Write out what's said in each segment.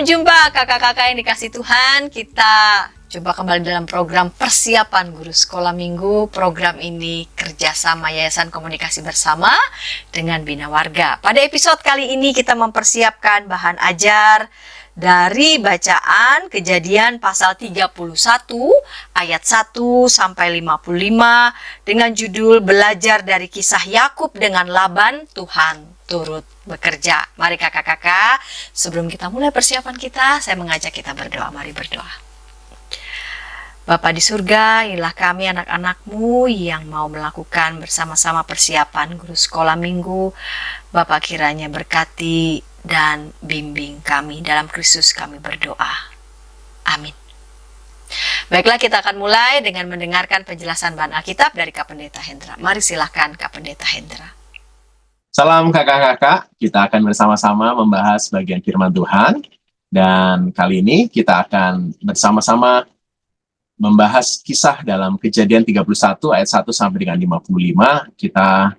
Shalom jumpa kakak-kakak yang dikasih Tuhan. Kita coba kembali dalam program persiapan guru sekolah minggu. Program ini kerjasama Yayasan Komunikasi Bersama dengan Bina Warga. Pada episode kali ini kita mempersiapkan bahan ajar dari bacaan Kejadian pasal 31 ayat 1 sampai 55 dengan judul Belajar dari kisah Yakub dengan Laban, Tuhan turut bekerja. Mari kakak-kakak, sebelum kita mulai persiapan kita, saya mengajak kita berdoa. Mari berdoa. Bapa di surga, inilah kami anak-anakmu yang mau melakukan bersama-sama persiapan guru sekolah minggu. Bapak kiranya berkati dan bimbing kami. Dalam Kristus kami berdoa. Amin. Baiklah, kita akan mulai dengan mendengarkan penjelasan bahan Alkitab dari Kak Pendeta Hendra. Mari silahkan Kak Pendeta Hendra. Salam kakak-kakak, kita akan bersama-sama membahas bagian firman Tuhan. Dan kali ini kita akan bersama-sama membahas kisah dalam Kejadian 31 ayat 1 sampai dengan 55. Kita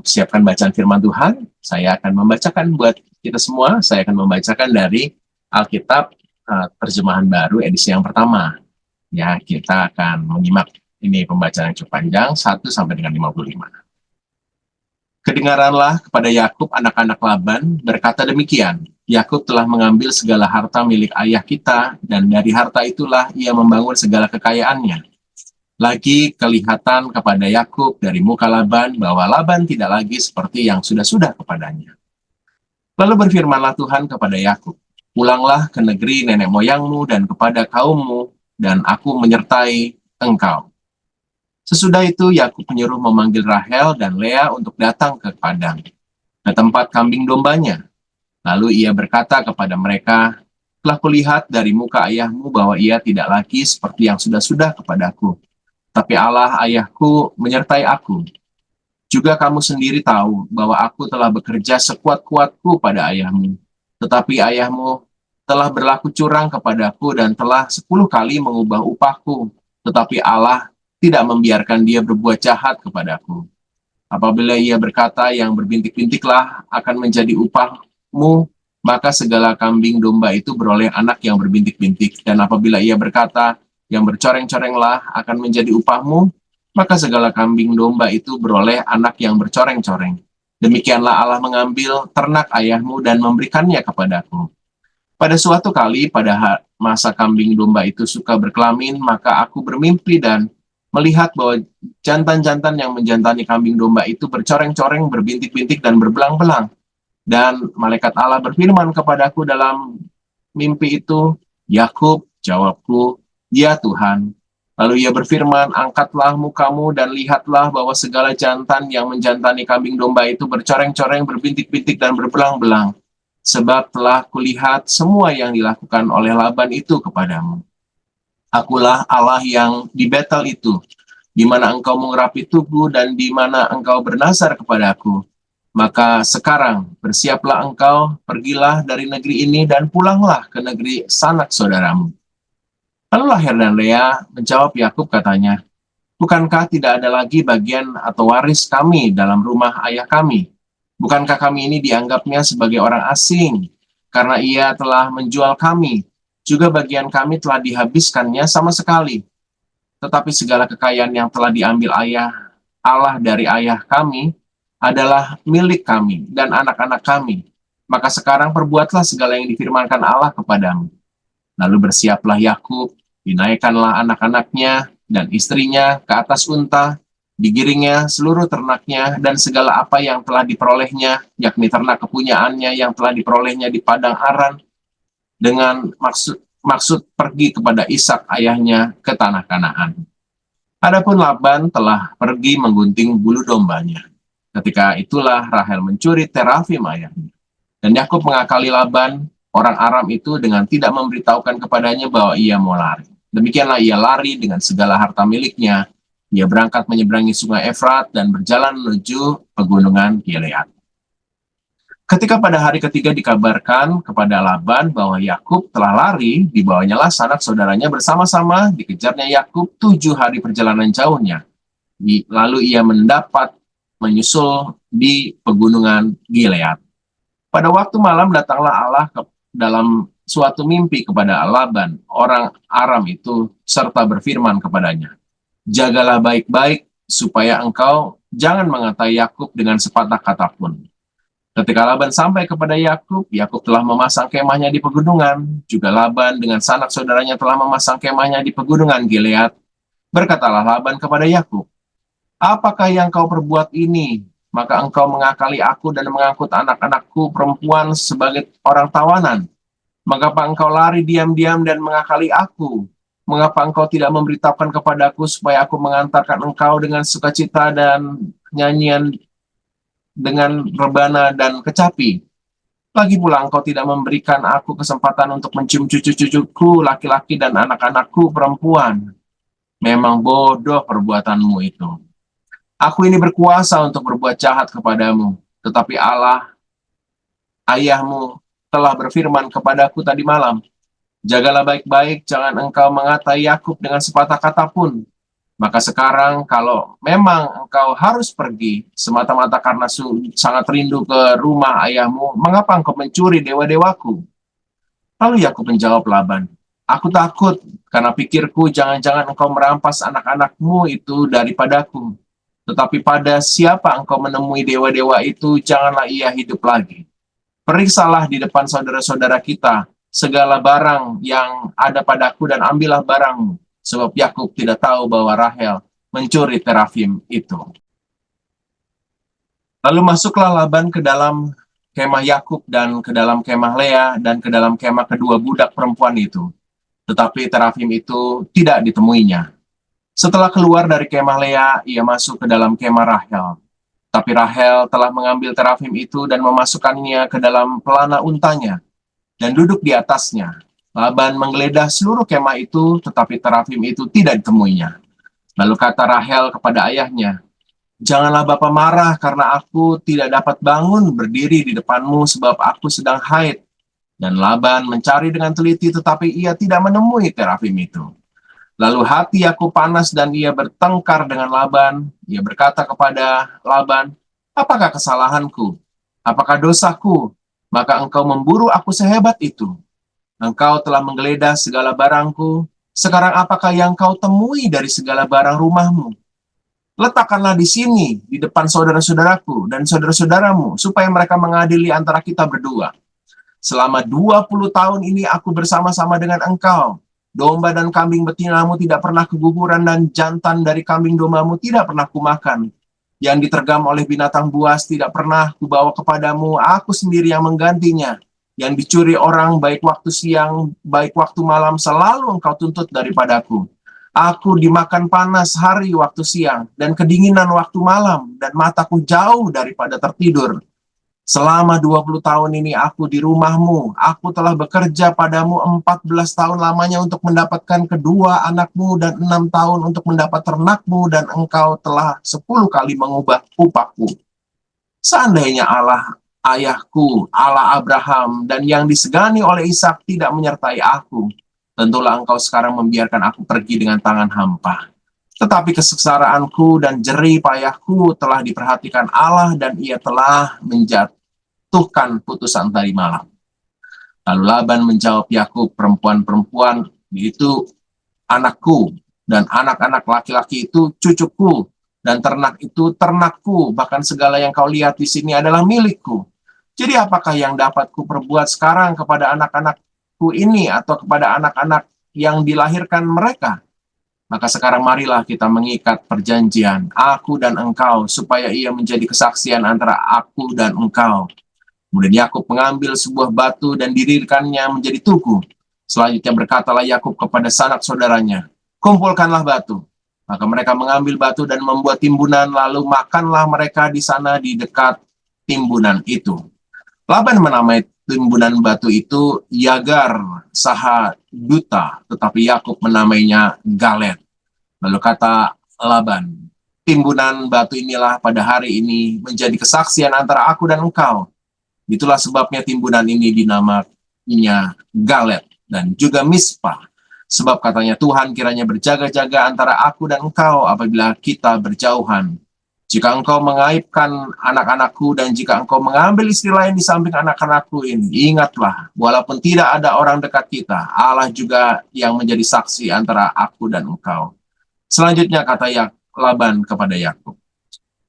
siapkan bacaan firman Tuhan. Saya akan membacakan buat kita semua. Saya akan membacakan dari Alkitab terjemahan baru edisi yang pertama. Ya, kita akan menyimak ini pembacaan yang cukup panjang 1 sampai dengan 55. Kedengaranlah kepada Yakub anak-anak Laban berkata demikian, Yakub telah mengambil segala harta milik ayah kita, dan dari harta itulah ia membangun segala kekayaannya. Lagi kelihatan kepada Yakub dari muka Laban bahwa Laban tidak lagi seperti yang sudah-sudah kepadanya. Lalu berfirmanlah Tuhan kepada Yakub, pulanglah ke negeri nenek moyangmu dan kepada kaummu, dan aku menyertai engkau. Sesudah itu Yakub menyuruh memanggil Rahel dan Lea untuk datang ke padang, ke tempat kambing dombanya. Lalu ia berkata kepada mereka, telah kulihat dari muka ayahmu bahwa ia tidak lagi seperti yang sudah-sudah kepadaku. Tapi Allah ayahku menyertai aku. Juga kamu sendiri tahu bahwa aku telah bekerja sekuat-kuatku pada ayahmu. Tetapi ayahmu telah berlaku curang kepadaku dan telah 10 kali mengubah upahku. Tetapi Allah tidak membiarkan dia berbuat jahat kepadaku. Apabila ia berkata yang berbintik-bintiklah akan menjadi upahmu, maka segala kambing domba itu beroleh anak yang berbintik-bintik. Dan apabila ia berkata yang bercoreng-corenglah akan menjadi upahmu, maka segala kambing domba itu beroleh anak yang bercoreng-coreng. Demikianlah Allah mengambil ternak ayahmu dan memberikannya kepadaku. Pada suatu kali pada masa kambing domba itu suka berkelamin, maka aku bermimpi dan melihat bahwa jantan-jantan yang menjantani kambing domba itu bercoreng-coreng, berbintik-bintik, dan berbelang-belang. Dan malaikat Allah berfirman kepadaku dalam mimpi itu, Yakub, jawabku, ya Tuhan. Lalu ia berfirman, angkatlah mukamu dan lihatlah bahwa segala jantan yang menjantani kambing domba itu bercoreng-coreng, berbintik-bintik, dan berbelang-belang. Sebab telah kulihat semua yang dilakukan oleh Laban itu kepadamu. Akulah Allah yang di Betel itu, di mana engkau mengurapi tubuh dan di mana engkau bernazar kepadaku. Maka sekarang bersiaplah engkau, pergilah dari negeri ini dan pulanglah ke negeri sanak saudaramu. Lalu Rahel dan Lea menjawab Yakub katanya, bukankah tidak ada lagi bagian atau waris kami dalam rumah ayah kami? Bukankah kami ini dianggapnya sebagai orang asing, karena ia telah menjual kami? Juga bagian kami telah dihabiskannya sama sekali. Tetapi segala kekayaan yang telah diambil Allah dari ayah kami adalah milik kami dan anak-anak kami. Maka sekarang perbuatlah segala yang difirmankan Allah kepadamu. Lalu bersiaplah Yakub, dinaikkanlah anak-anaknya dan istrinya ke atas unta, digiringnya seluruh ternaknya dan segala apa yang telah diperolehnya, yakni ternak kepunyaannya yang telah diperolehnya di padang Aran, dengan maksud pergi kepada Ishak ayahnya ke tanah Kanaan. Adapun Laban telah pergi menggunting bulu dombanya. Ketika itulah Rahel mencuri terafim ayahnya. Dan Yakub mengakali Laban, orang Aram itu, dengan tidak memberitahukan kepadanya bahwa ia mau lari. Demikianlah ia lari dengan segala harta miliknya. Ia berangkat menyeberangi sungai Efrat dan berjalan menuju pegunungan Gilead. Ketika pada hari ketiga dikabarkan kepada Laban bahwa Yakub telah lari, dibawanyalah sanak saudaranya bersama-sama, dikejarnya Yakub 7 hari perjalanan jauhnya. Lalu ia mendapat menyusul di pegunungan Gilead. Pada waktu malam datanglah Allah dalam suatu mimpi kepada Laban, orang Aram itu, serta berfirman kepadanya, "Jagalah baik-baik, supaya engkau jangan mengatai Yakub dengan sepatah kata pun." Ketika Laban sampai kepada Yakub, Yakub telah memasang kemahnya di pegunungan. Juga Laban dengan sanak saudaranya telah memasang kemahnya di pegunungan Gilead. Berkatalah Laban kepada Yakub, "Apakah yang kau perbuat ini? Maka engkau mengakali aku dan mengangkut anak-anakku perempuan sebagai orang tawanan. Mengapa engkau lari diam-diam dan mengakali aku? Mengapa engkau tidak memberitahukan kepadaku supaya aku mengantarkan engkau dengan sukacita dan nyanyian dengan rebana dan kecapi? Lagi pula engkau tidak memberikan aku kesempatan untuk mencium cucu-cucuku laki-laki dan anak-anakku perempuan. Memang bodoh perbuatanmu itu. Aku ini berkuasa untuk berbuat jahat kepadamu, tetapi Allah, ayahmu, telah berfirman kepadaku tadi malam, jagalah baik-baik, jangan engkau mengatai Yakub dengan sepatah kata pun. Maka sekarang kalau memang engkau harus pergi semata-mata karena sangat rindu ke rumah ayahmu, mengapa engkau mencuri dewa-dewaku?" Lalu Yakub menjawab Laban, "Aku takut karena pikirku jangan-jangan engkau merampas anak-anakmu itu daripadaku. Tetapi pada siapa engkau menemui dewa-dewa itu, janganlah ia hidup lagi. Periksalah di depan saudara-saudara kita segala barang yang ada padaku dan ambillah barangmu." Sebab Yakub tidak tahu bahwa Rahel mencuri terafim itu. Lalu masuklah Laban ke dalam kemah Yakub dan ke dalam kemah Lea dan ke dalam kemah kedua budak perempuan itu. Tetapi terafim itu tidak ditemuinya. Setelah keluar dari kemah Lea, ia masuk ke dalam kemah Rahel. Tapi Rahel telah mengambil terafim itu dan memasukkannya ke dalam pelana untanya dan duduk di atasnya. Laban menggeledah seluruh kemah itu, tetapi terafim itu tidak ditemuinya. Lalu kata Rahel kepada ayahnya, "Janganlah Bapa marah karena aku tidak dapat bangun berdiri di depanmu sebab aku sedang haid." Dan Laban mencari dengan teliti, tetapi ia tidak menemui terafim itu. Lalu hati Yakub panas dan ia bertengkar dengan Laban. Ia berkata kepada Laban, "Apakah kesalahanku? Apakah dosaku? Maka engkau memburu aku sehebat itu. Engkau telah menggeledah segala barangku. Sekarang apakah yang kau temui dari segala barang rumahmu? Letakkanlah di sini, di depan saudara-saudaraku dan saudara-saudaramu, supaya mereka mengadili antara kita berdua. Selama 20 tahun ini aku bersama-sama dengan engkau. Domba dan kambing betinamu tidak pernah keguguran dan jantan dari kambing dombamu tidak pernah kumakan. Yang ditergam oleh binatang buas tidak pernah kubawa kepadamu, aku sendiri yang menggantinya. Yang dicuri orang baik waktu siang, baik waktu malam, selalu engkau tuntut daripadaku. Aku dimakan panas hari waktu siang, dan kedinginan waktu malam, dan mataku jauh daripada tertidur. Selama 20 tahun ini aku di rumahmu, aku telah bekerja padamu 14 tahun lamanya untuk mendapatkan kedua anakmu, dan 6 tahun untuk mendapat ternakmu, dan engkau telah 10 kali mengubah upahku. Seandainya Allah ayahku, Allah Abraham, dan yang disegani oleh Ishak tidak menyertai aku, tentulah engkau sekarang membiarkan aku pergi dengan tangan hampa. Tetapi kesengsaraanku dan jerih payahku telah diperhatikan Allah, dan ia telah menjatuhkan putusan tadi malam. Lalu Laban menjawab Yakub, "Perempuan-perempuan itu anakku, dan anak-anak laki-laki itu cucuku, dan ternak itu ternakku, bahkan segala yang kau lihat di sini adalah milikku. Jadi apakah yang dapat kuperbuat sekarang kepada anak-anakku ini atau kepada anak-anak yang dilahirkan mereka? Maka sekarang marilah kita mengikat perjanjian, aku dan engkau, supaya ia menjadi kesaksian antara aku dan engkau." Kemudian Yakub mengambil sebuah batu dan didirikannya menjadi tugu. Selanjutnya berkatalah Yakub kepada sanak saudaranya, "Kumpulkanlah batu." Maka mereka mengambil batu dan membuat timbunan, lalu makanlah mereka di sana di dekat timbunan itu. Laban menamai timbunan batu itu Yagar Sahaduta, tetapi Yakub menamainya Galet. Lalu kata Laban, "Timbunan batu inilah pada hari ini menjadi kesaksian antara aku dan engkau." Itulah sebabnya timbunan ini dinamainya Galet dan juga Mispa. Sebab katanya Tuhan kiranya berjaga-jaga antara aku dan engkau apabila kita berjauhan. Jika engkau mengaibkan anak-anakku dan jika engkau mengambil istri lain di samping anak-anakku ini, ingatlah, walaupun tidak ada orang dekat kita, Allah juga yang menjadi saksi antara aku dan engkau. Selanjutnya kata Laban kepada Yakub,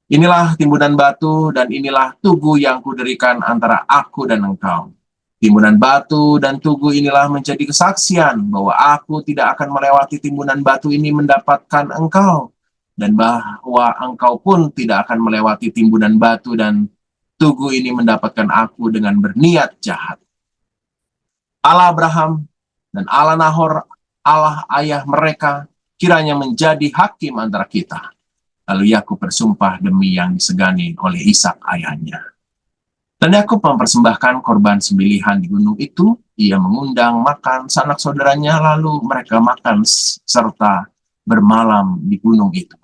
inilah timbunan batu dan inilah tugu yang kudirikan antara aku dan engkau. Timbunan batu dan tugu inilah menjadi kesaksian bahwa aku tidak akan melewati timbunan batu ini mendapatkan engkau, dan bahwa engkau pun tidak akan melewati timbunan batu dan tugu ini mendapatkan aku dengan berniat jahat. Allah Abraham dan Allah Nahor, Allah ayah mereka, kiranya menjadi hakim antara kita. Lalu Yakub bersumpah demi yang disegani oleh Ishak ayahnya. Dan Yakub mempersembahkan korban sembelihan di gunung itu. Ia mengundang makan sanak saudaranya, lalu mereka makan serta bermalam di gunung itu.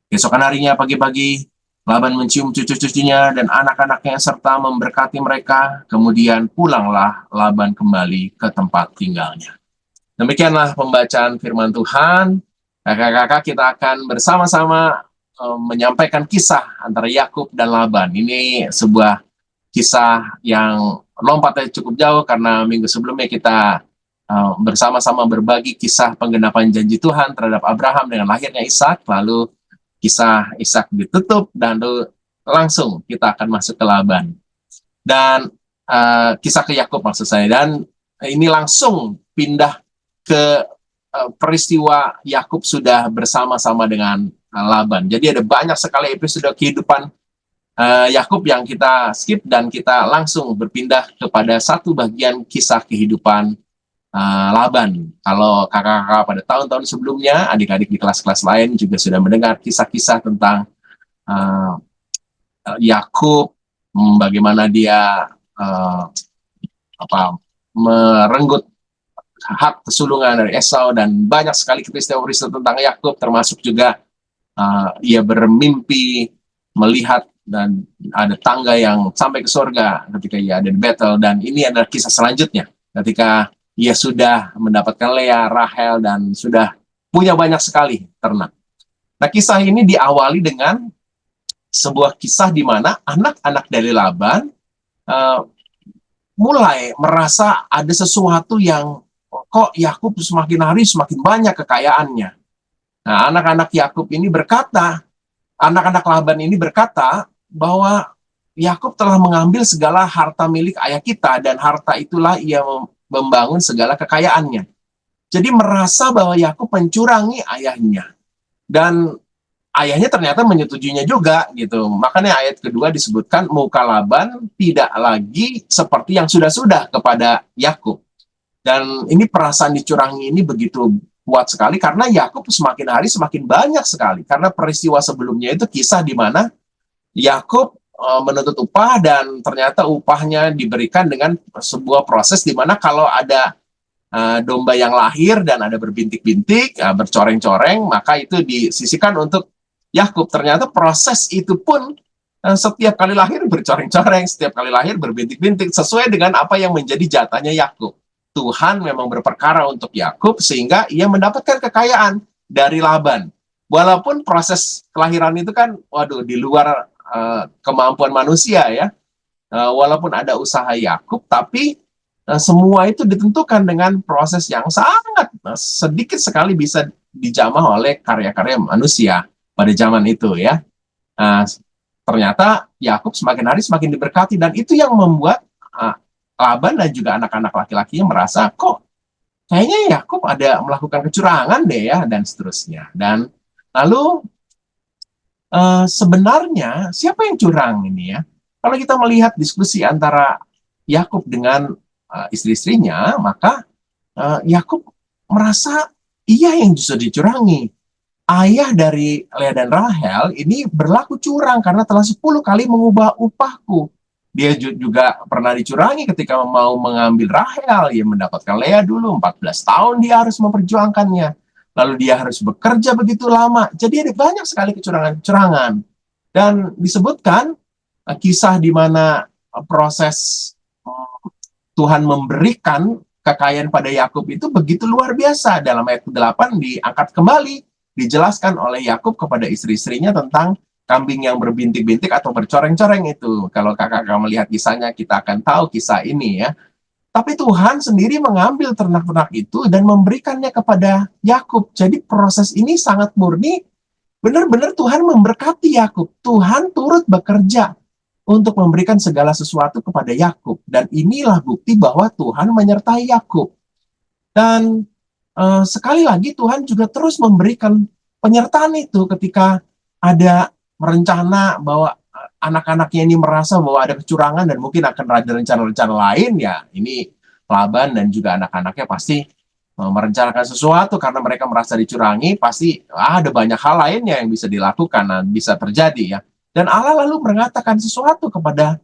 Keesokan harinya pagi-pagi, Laban mencium cucu-cucunya dan anak-anaknya serta memberkati mereka. Kemudian pulanglah Laban kembali ke tempat tinggalnya. Demikianlah pembacaan firman Tuhan. Kakak-kakak, kita akan bersama-sama menyampaikan kisah antara Yakub dan Laban. Ini sebuah kisah yang lompatnya cukup jauh karena minggu sebelumnya kita bersama-sama berbagi kisah penggenapan janji Tuhan terhadap Abraham dengan lahirnya Ishak, lalu kisah Ishak ditutup dan langsung kita akan masuk ke Laban dan kisah ke Yakub maksud saya, dan ini langsung pindah ke peristiwa Yakub sudah bersama-sama dengan Laban. Jadi ada banyak sekali episode kehidupan Yakub yang kita skip dan kita langsung berpindah kepada satu bagian kisah kehidupan Laban. Kalau kakak-kakak pada tahun-tahun sebelumnya, adik-adik di kelas-kelas lain juga sudah mendengar kisah-kisah tentang Yakub, bagaimana dia merenggut hak kesulungan dari Esau, dan banyak sekali peristiwa-peristiwa tentang Yakub, termasuk juga ia bermimpi melihat dan ada tangga yang sampai ke surga ketika ia ada di Betel, dan ini adalah kisah selanjutnya ketika ia sudah mendapatkan Lea, Rahel, dan sudah punya banyak sekali ternak. Nah, kisah ini diawali dengan sebuah kisah di mana anak-anak dari Laban mulai merasa ada sesuatu yang kok Yakub semakin hari semakin banyak kekayaannya. Nah, anak-anak Yakub ini berkata, anak-anak Laban ini berkata bahwa Yakub telah mengambil segala harta milik ayah kita dan harta itulah ia membangun segala kekayaannya. Jadi merasa bahwa Yakub mencurangi ayahnya. Dan ayahnya ternyata menyetujuinya juga gitu. Makanya ayat kedua disebutkan muka Laban tidak lagi seperti yang sudah-sudah kepada Yakub. Dan ini perasaan dicurangi ini begitu kuat sekali karena Yakub semakin hari semakin banyak sekali. Karena peristiwa sebelumnya itu kisah di mana Yakub menuntut upah dan ternyata upahnya diberikan dengan sebuah proses di mana kalau ada domba yang lahir dan ada berbintik-bintik, bercoreng-coreng, maka itu disisihkan untuk Yakub. Ternyata proses itu pun setiap kali lahir bercoreng-coreng, setiap kali lahir berbintik-bintik, sesuai dengan apa yang menjadi jatahnya Yakub. Tuhan memang berperkara untuk Yakub sehingga ia mendapatkan kekayaan dari Laban. Walaupun proses kelahiran itu kan, waduh, di luar kemampuan manusia ya. Walaupun ada usaha Yakub, tapi semua itu ditentukan dengan proses yang sangat sedikit sekali bisa dijamah oleh karya-karya manusia pada zaman itu ya. Ternyata Yakub semakin hari semakin diberkati, dan itu yang membuat Laban dan juga anak-anak laki-lakinya merasa kok kayaknya Yakub ada melakukan kecurangan deh ya, dan seterusnya. Dan lalu sebenarnya siapa yang curang ini ya? Kalau kita melihat diskusi antara Yakub dengan istri-istrinya, maka Yakub merasa ia yang justru dicurangi. Ayah dari Lea dan Rahel ini berlaku curang karena telah 10 kali mengubah upahku. Dia juga pernah dicurangi ketika mau mengambil Rahel. Ia mendapatkan Lea dulu, 14 tahun dia harus memperjuangkannya. Lalu dia harus bekerja begitu lama. Jadi ada banyak sekali kecurangan-kecurangan. Dan disebutkan kisah di mana proses Tuhan memberikan kekayaan pada Yakub itu begitu luar biasa. Dalam ayat ke-8 diangkat kembali, dijelaskan oleh Yakub kepada istri-istrinya tentang kambing yang berbintik-bintik atau bercoreng-coreng itu. Kalau kakak-kakak melihat kisahnya, kita akan tahu kisah ini ya. Tapi Tuhan sendiri mengambil ternak-ternak itu dan memberikannya kepada Yakub. Jadi proses ini sangat murni, benar-benar Tuhan memberkati Yakub. Tuhan turut bekerja untuk memberikan segala sesuatu kepada Yakub. Dan inilah bukti bahwa Tuhan menyertai Yakub. Dan sekali lagi Tuhan juga terus memberikan penyertaan itu ketika ada rencana bahwa anak-anaknya ini merasa bahwa ada kecurangan dan mungkin akan ada rencana-rencana lain, ya ini Laban dan juga anak-anaknya pasti merencanakan sesuatu karena mereka merasa dicurangi, pasti ada banyak hal lainnya yang bisa dilakukan dan bisa terjadi ya. Dan Allah lalu mengatakan sesuatu kepada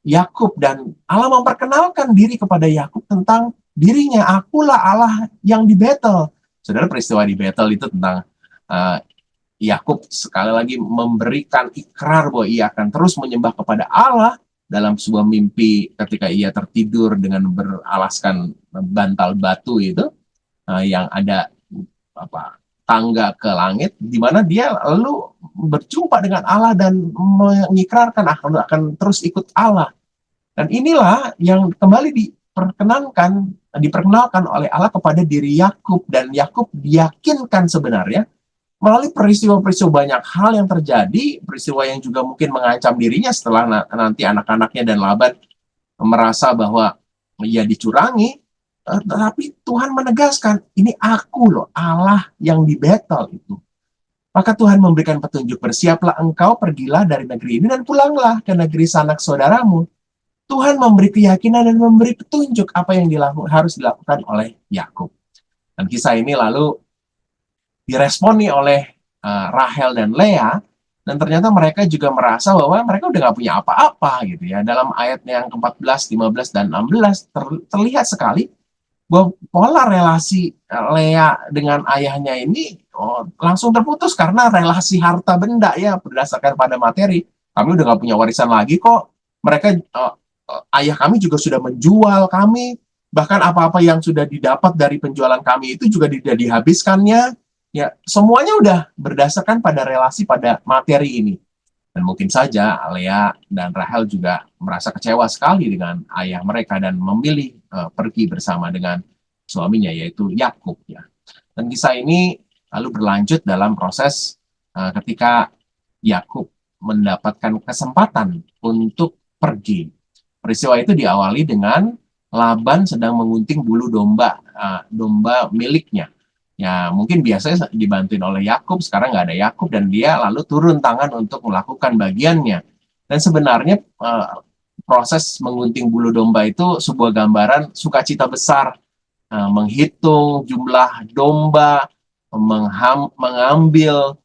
Yakub, dan Allah memperkenalkan diri kepada Yakub tentang dirinya, akulah Allah yang di Betel. Saudara, peristiwa di Betel itu tentang Yakub sekali lagi memberikan ikrar bahwa ia akan terus menyembah kepada Allah dalam sebuah mimpi ketika ia tertidur dengan beralaskan bantal batu itu yang ada tangga ke langit, di mana dia lalu berjumpa dengan Allah dan mengikrarkan akan terus ikut Allah. Dan inilah yang kembali diperkenalkan oleh Allah kepada diri Yakub, dan Yakub diyakinkan sebenarnya melalui peristiwa-peristiwa banyak hal yang terjadi, peristiwa yang juga mungkin mengancam dirinya setelah nanti anak-anaknya dan Laban merasa bahwa ia dicurangi. Tapi Tuhan menegaskan, ini aku loh, Allah yang di Betel itu. Maka Tuhan memberikan petunjuk, bersiaplah engkau, pergilah dari negeri ini dan pulanglah ke negeri sanak saudaramu. Tuhan memberi keyakinan dan memberi petunjuk apa yang harus dilakukan oleh Yakub. Dan kisah ini lalu diresponi oleh Rahel dan Lea, dan ternyata mereka juga merasa bahwa mereka udah gak punya apa-apa gitu ya. Dalam ayatnya yang ke-14, 15, dan 16 terlihat sekali bahwa pola relasi Lea dengan ayahnya ini langsung terputus karena relasi harta benda ya, berdasarkan pada materi. Kami udah gak punya warisan lagi kok. Mereka, ayah kami juga sudah menjual kami, bahkan apa-apa yang sudah didapat dari penjualan kami itu juga tidak dihabiskannya. Ya, semuanya udah berdasarkan pada relasi pada materi ini. Dan mungkin saja Lea dan Rahel juga merasa kecewa sekali dengan ayah mereka dan memilih pergi bersama dengan suaminya, yaitu Yakub ya. Dan kisah ini lalu berlanjut dalam proses ketika Yakub mendapatkan kesempatan untuk pergi. Peristiwa itu diawali dengan Laban sedang mengunting bulu domba miliknya. Ya, mungkin biasanya dibantuin oleh Yakub, sekarang nggak ada Yakub, dan dia lalu turun tangan untuk melakukan bagiannya. Dan sebenarnya proses mengunting bulu domba itu sebuah gambaran sukacita besar, menghitung jumlah domba, mengambil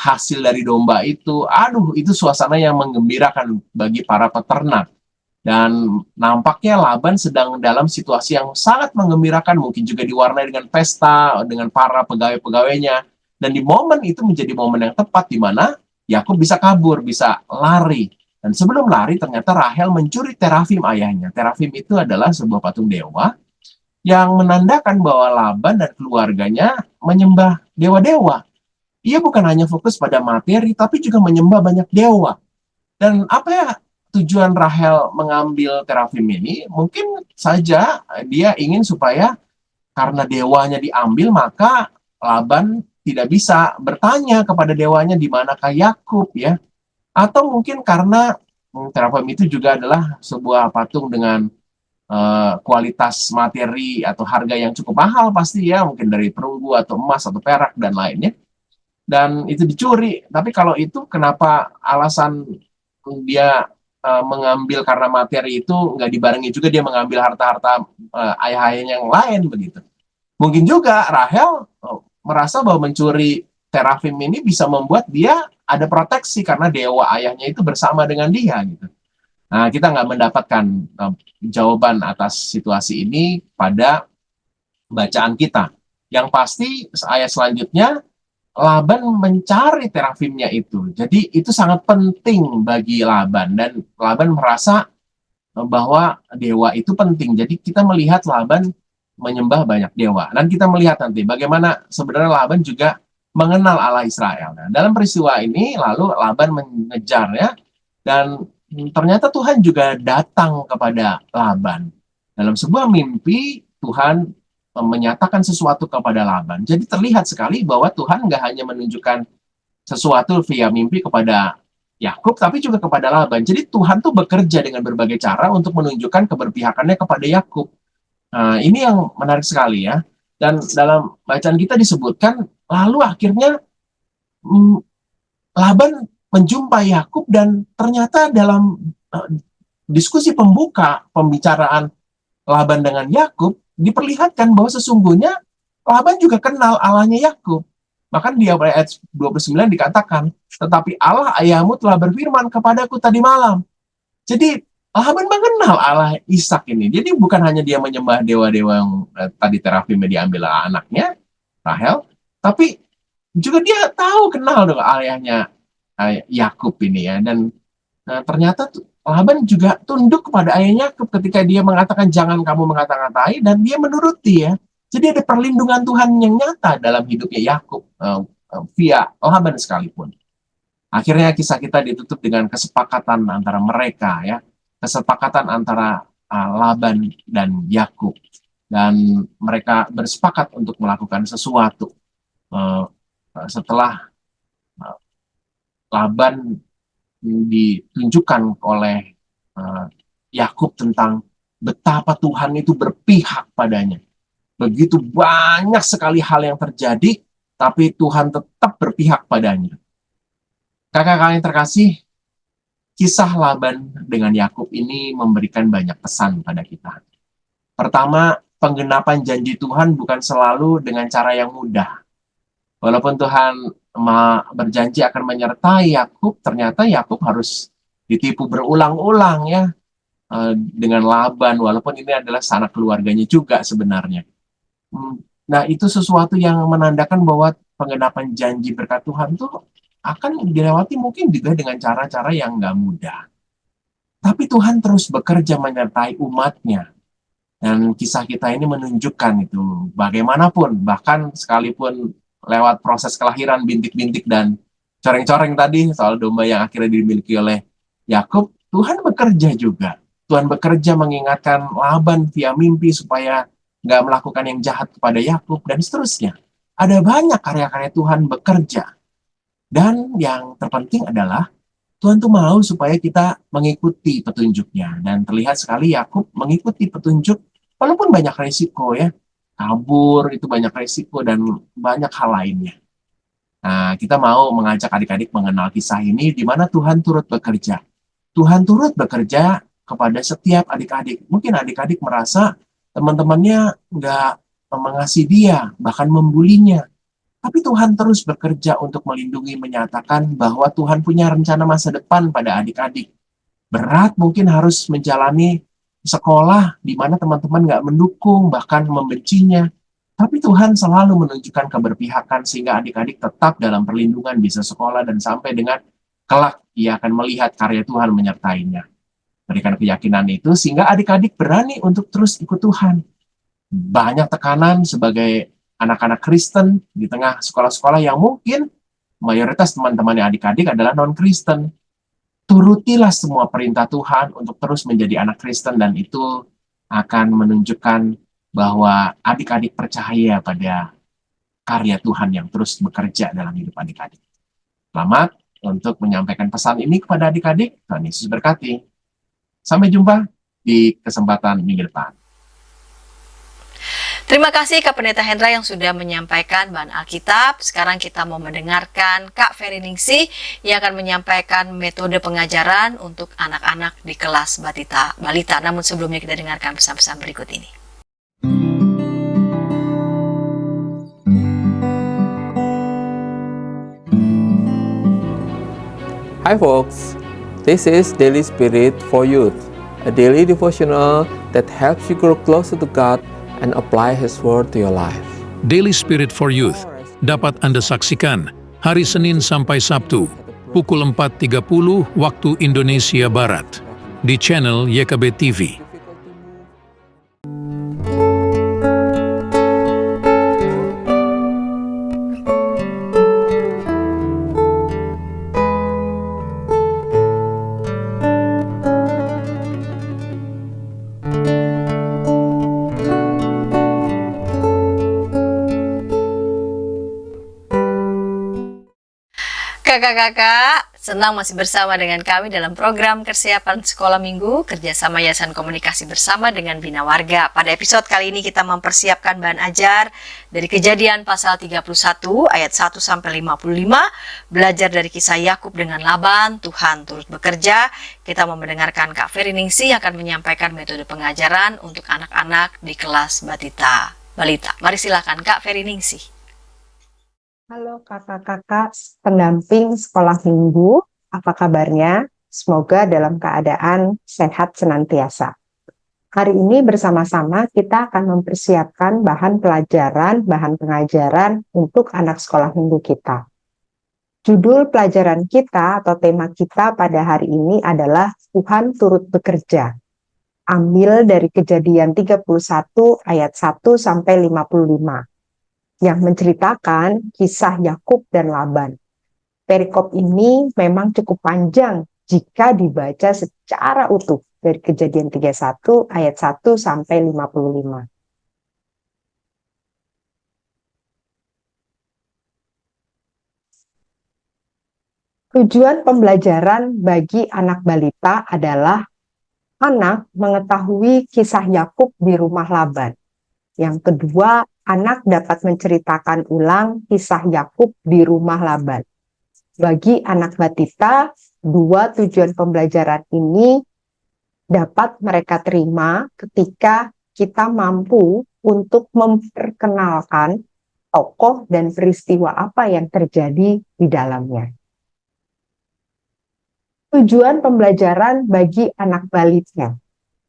hasil dari domba itu. Aduh, itu suasana yang menggembirakan bagi para peternak. Dan nampaknya Laban sedang dalam situasi yang sangat menggembirakan, mungkin juga diwarnai dengan pesta, dengan para pegawai-pegawainya. Dan di momen itu menjadi momen yang tepat di mana Yakub bisa kabur, bisa lari. Dan sebelum lari, ternyata Rahel mencuri terafim ayahnya. Terafim itu adalah sebuah patung dewa yang menandakan bahwa Laban dan keluarganya menyembah dewa-dewa. Ia bukan hanya fokus pada materi, tapi juga menyembah banyak dewa. Dan apa ya tujuan Rahel mengambil terafim ini? Mungkin saja dia ingin supaya karena dewanya diambil, maka Laban tidak bisa bertanya kepada dewanya di manakah Yakub ya. Atau mungkin karena terafim itu juga adalah sebuah patung dengan kualitas materi atau harga yang cukup mahal pasti ya, mungkin dari perunggu atau emas atau perak dan lainnya. Dan itu dicuri. Tapi kalau itu, kenapa alasan dia mengambil karena materi itu nggak dibarengi juga dia mengambil harta-harta ayah-ayahnya yang lain begitu? Mungkin juga Rahel merasa bahwa mencuri terafim ini bisa membuat dia ada proteksi karena dewa ayahnya itu bersama dengan dia gitu. Nah, kita nggak mendapatkan jawaban atas situasi ini pada bacaan kita. Yang pasti ayat selanjutnya Laban mencari terafimnya itu. Jadi itu sangat penting bagi Laban, dan Laban merasa bahwa dewa itu penting. Jadi kita melihat Laban menyembah banyak dewa. Dan kita melihat nanti bagaimana sebenarnya Laban juga mengenal Allah Israel. Nah, dalam peristiwa ini lalu Laban mengejarnya dan ternyata Tuhan juga datang kepada Laban. Dalam sebuah mimpi Tuhan menyatakan sesuatu kepada Laban. Jadi terlihat sekali bahwa Tuhan nggak hanya menunjukkan sesuatu via mimpi kepada Yakub, tapi juga kepada Laban. Jadi Tuhan tuh bekerja dengan berbagai cara untuk menunjukkan keberpihakannya kepada Yakub. Nah, ini yang menarik sekali ya. Dan dalam bacaan kita disebutkan, lalu akhirnya Laban menjumpai Yakub dan ternyata dalam diskusi pembuka pembicaraan Laban dengan Yakub diperlihatkan bahwa sesungguhnya Laban juga kenal Allahnya Yakub. Bahkan di ayat 29 dikatakan, tetapi Allah ayahmu telah berfirman kepadaku tadi malam. Jadi Laban mengenal Allah Ishak ini. Jadi bukan hanya dia menyembah dewa-dewa yang tadi terafimnya diambil anaknya, Rahel, tapi juga dia tahu kenal dengan ayahnya Yakub ini ya. Dan ternyata Laban juga tunduk kepada ayahnya Yakub ketika dia mengatakan jangan kamu mengata-ngatai, dan dia menuruti ya. Jadi ada perlindungan Tuhan yang nyata dalam hidupnya Yakub via Laban sekalipun. Akhirnya kisah kita ditutup dengan kesepakatan antara mereka ya, kesepakatan antara Laban dan Yakub, dan mereka bersepakat untuk melakukan sesuatu. Setelah Laban ditunjukkan oleh Yakub tentang betapa Tuhan itu berpihak padanya. Begitu banyak sekali hal yang terjadi, tapi Tuhan tetap berpihak padanya. Kakak-kakak yang terkasih, kisah Laban dengan Yakub ini memberikan banyak pesan pada kita. Pertama, penggenapan janji Tuhan bukan selalu dengan cara yang mudah. Walaupun Tuhan berjanji akan menyertai Yakub, ternyata Yakub harus ditipu berulang-ulang ya dengan Laban, walaupun ini adalah sanak keluarganya juga sebenarnya. Nah, itu sesuatu yang menandakan bahwa penggenapan janji berkat Tuhan itu akan dilewati mungkin juga dengan cara-cara yang nggak mudah. Tapi Tuhan terus bekerja menyertai umatnya. Dan kisah kita ini menunjukkan itu. Bagaimanapun, bahkan sekalipun lewat proses kelahiran bintik-bintik dan coreng-coreng tadi, soal domba yang akhirnya dimiliki oleh Yakub, Tuhan bekerja juga. Tuhan bekerja mengingatkan Laban via mimpi supaya nggak melakukan yang jahat kepada Yakub, dan seterusnya. Ada banyak karya-karya Tuhan bekerja. Dan yang terpenting adalah Tuhan tuh mau supaya kita mengikuti petunjuknya. Dan terlihat sekali Yakub mengikuti petunjuk walaupun banyak resiko ya. Kabur itu banyak resiko dan banyak hal lainnya. Nah, kita mau mengajak adik-adik mengenal kisah ini di mana Tuhan turut bekerja. Tuhan turut bekerja kepada setiap adik-adik. Mungkin adik-adik merasa teman-temannya nggak mengasihi dia, bahkan membulinya. Tapi Tuhan terus bekerja untuk melindungi, menyatakan bahwa Tuhan punya rencana masa depan pada adik-adik. Berat mungkin harus menjalani sekolah di mana teman-teman nggak mendukung, bahkan membencinya. Tapi Tuhan selalu menunjukkan keberpihakan sehingga adik-adik tetap dalam perlindungan, bisa sekolah, dan sampai dengan kelak ia akan melihat karya Tuhan menyertainya. Berikan keyakinan itu sehingga adik-adik berani untuk terus ikut Tuhan. Banyak tekanan sebagai anak-anak Kristen di tengah sekolah-sekolah yang mungkin mayoritas teman-temannya adik-adik adalah non-Kristen. Turutilah semua perintah Tuhan untuk terus menjadi anak Kristen, dan itu akan menunjukkan bahwa adik-adik percaya pada karya Tuhan yang terus bekerja dalam hidup adik-adik. Selamat untuk menyampaikan pesan ini kepada adik-adik. Tuhan Yesus berkati. Sampai jumpa di kesempatan minggu depan. Terima kasih Kak Pendeta Hendra yang sudah menyampaikan bahan Alkitab. Sekarang kita mau mendengarkan Kak Ferry Ningsih yang akan menyampaikan metode pengajaran untuk anak-anak di kelas balita. Namun sebelumnya kita dengarkan pesan-pesan berikut ini. Hi folks, this is Daily Spirit for Youth, a daily devotional that helps you grow closer to God and apply His Word to your life. Daily Spirit for Youth dapat Anda saksikan hari Senin sampai Sabtu pukul 4.30 waktu Indonesia Barat di channel YKB TV. kakak-kakak, senang masih bersama dengan kami dalam program Persiapan Sekolah Minggu kerjasama Yayasan Komunikasi Bersama dengan Bina Warga. Pada episode kali ini kita mempersiapkan bahan ajar dari Kejadian pasal 31 ayat 1 sampai 55, belajar dari kisah Yakub dengan Laban, Tuhan turut bekerja. Kita mau mendengarkan Kak Ferry Ningsih akan menyampaikan metode pengajaran untuk anak-anak di kelas balita. Mari silakan Kak Ferry Ningsih. Halo kakak-kakak pendamping sekolah minggu, apa kabarnya? Semoga dalam keadaan sehat senantiasa. Hari ini bersama-sama kita akan mempersiapkan bahan pelajaran, bahan pengajaran untuk anak sekolah minggu kita. Judul pelajaran kita atau tema kita pada hari ini adalah Tuhan turut bekerja. Ambil dari Kejadian 31 ayat 1 sampai 55. Yang menceritakan kisah Yakub dan Laban. Perikop ini memang cukup panjang jika dibaca secara utuh dari Kejadian 31 ayat 1 sampai 55. Tujuan pembelajaran bagi anak balita adalah anak mengetahui kisah Yakub di rumah Laban. Yang kedua, anak dapat menceritakan ulang kisah Yakub di rumah Laban. Bagi anak balita, dua tujuan pembelajaran ini dapat mereka terima ketika kita mampu untuk memperkenalkan tokoh dan peristiwa apa yang terjadi di dalamnya. Tujuan pembelajaran bagi anak balita.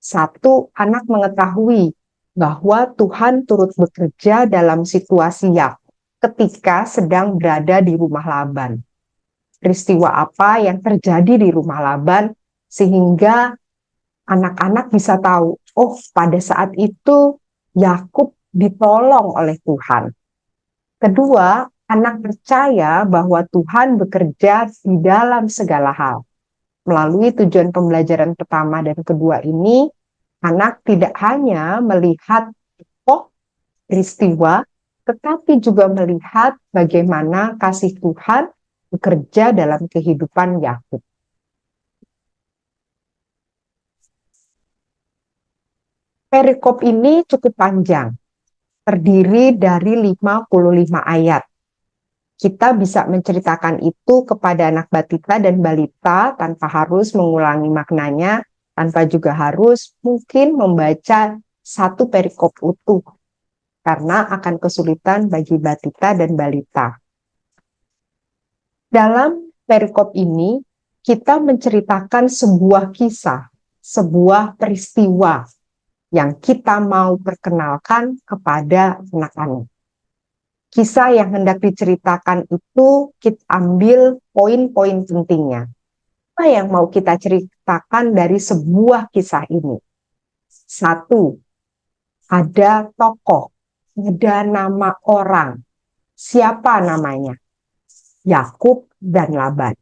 1. Anak mengetahui bahwa Tuhan turut bekerja dalam situasi Yakub ketika sedang berada di rumah Laban. Peristiwa apa yang terjadi di rumah Laban sehingga anak-anak bisa tahu, oh pada saat itu Yakub ditolong oleh Tuhan. Kedua, anak percaya bahwa Tuhan bekerja di dalam segala hal. Melalui tujuan pembelajaran pertama dan kedua ini, anak tidak hanya melihat peristiwa, tetapi juga melihat bagaimana kasih Tuhan bekerja dalam kehidupan Yakub. Perikop ini cukup panjang, terdiri dari 55 ayat. Kita bisa menceritakan itu kepada anak balita dan balita tanpa harus mengulangi maknanya, tanpa juga harus mungkin membaca satu perikop utuh, karena akan kesulitan bagi balita dan balita. Dalam perikop ini, kita menceritakan sebuah kisah, sebuah peristiwa yang kita mau perkenalkan kepada anak-anak. Kisah yang hendak diceritakan itu kita ambil poin-poin pentingnya. Apa yang mau kita ceritakan dari sebuah kisah ini? 1. Ada tokoh, ada nama orang. Siapa namanya? Yakub dan Laban.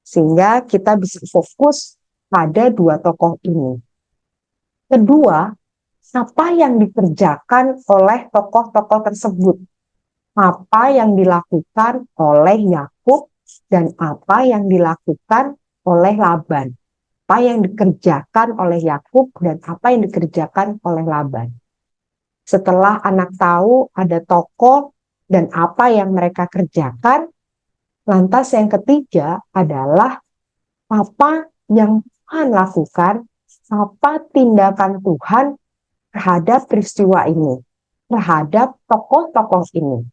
Sehingga kita bisa fokus pada dua tokoh ini. Kedua, apa yang dikerjakan oleh tokoh-tokoh tersebut? Apa yang dilakukan oleh Yakub dan apa yang dilakukan oleh Laban. Apa yang dikerjakan oleh Yakub dan apa yang dikerjakan oleh Laban. Setelah anak tahu ada tokoh dan apa yang mereka kerjakan, lantas yang ketiga adalah apa yang Tuhan lakukan, apa tindakan Tuhan terhadap peristiwa ini, terhadap tokoh-tokoh ini.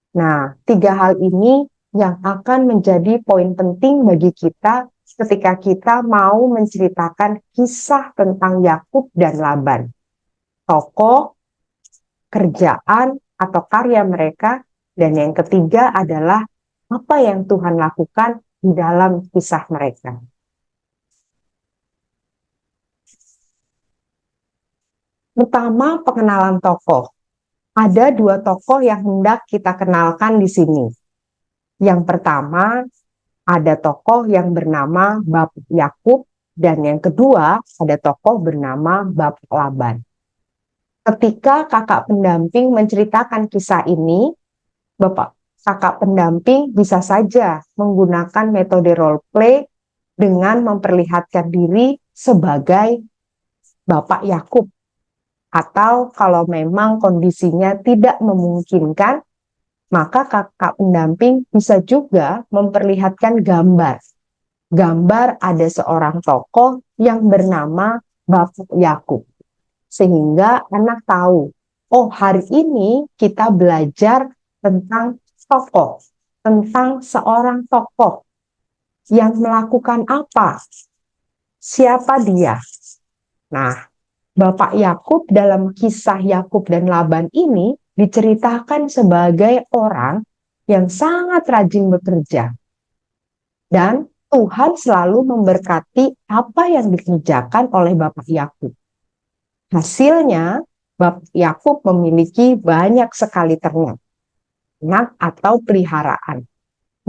Nah, tiga hal ini yang akan menjadi poin penting bagi kita ketika kita mau menceritakan kisah tentang Yakub dan Laban. Tokoh, kerjaan, atau karya mereka, dan yang ketiga adalah apa yang Tuhan lakukan di dalam kisah mereka. Pertama, pengenalan tokoh. Ada dua tokoh yang hendak kita kenalkan di sini. Yang pertama, ada tokoh yang bernama Bapak Yakub, dan yang kedua, ada tokoh bernama Bapak Laban. Ketika kakak pendamping menceritakan kisah ini, Bapak kakak pendamping bisa saja menggunakan metode role play dengan memperlihatkan diri sebagai Bapak Yakub. Atau kalau memang kondisinya tidak memungkinkan, maka kakak pendamping bisa juga memperlihatkan gambar. Gambar ada seorang tokoh yang bernama Bapak Yakub. Sehingga anak tahu, oh hari ini kita belajar tentang tokoh, tentang seorang tokoh yang melakukan apa, siapa dia. Nah, Bapak Yakub dalam kisah Yakub dan Laban ini diceritakan sebagai orang yang sangat rajin bekerja. Dan Tuhan selalu memberkati apa yang dikerjakan oleh Bapak Yakub. Hasilnya, Bapak Yakub memiliki banyak sekali ternak atau peliharaan.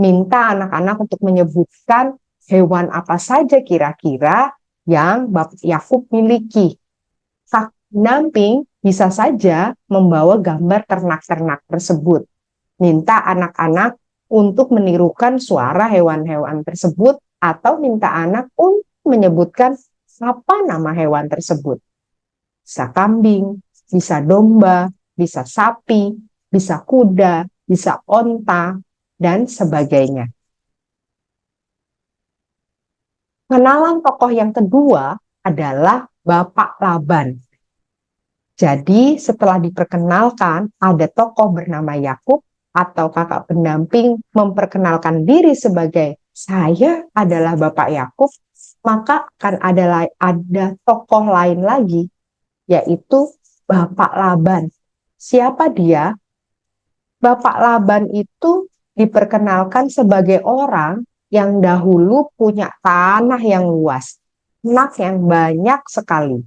Minta anak-anak untuk menyebutkan hewan apa saja kira-kira yang Bapak Yakub miliki. Kakak pendamping bisa saja membawa gambar ternak-ternak tersebut. Minta anak-anak untuk menirukan suara hewan-hewan tersebut atau minta anak untuk menyebutkan apa nama hewan tersebut. Bisa kambing, bisa domba, bisa sapi, bisa kuda, bisa onta, dan sebagainya. Kenalan tokoh yang kedua adalah Bapak Laban. Jadi setelah diperkenalkan ada tokoh bernama Yakub atau kakak pendamping memperkenalkan diri sebagai saya adalah Bapak Yakub, maka akan ada tokoh lain lagi yaitu Bapak Laban. Siapa dia? Bapak Laban itu diperkenalkan sebagai orang yang dahulu punya tanah yang luas, ternak yang banyak sekali.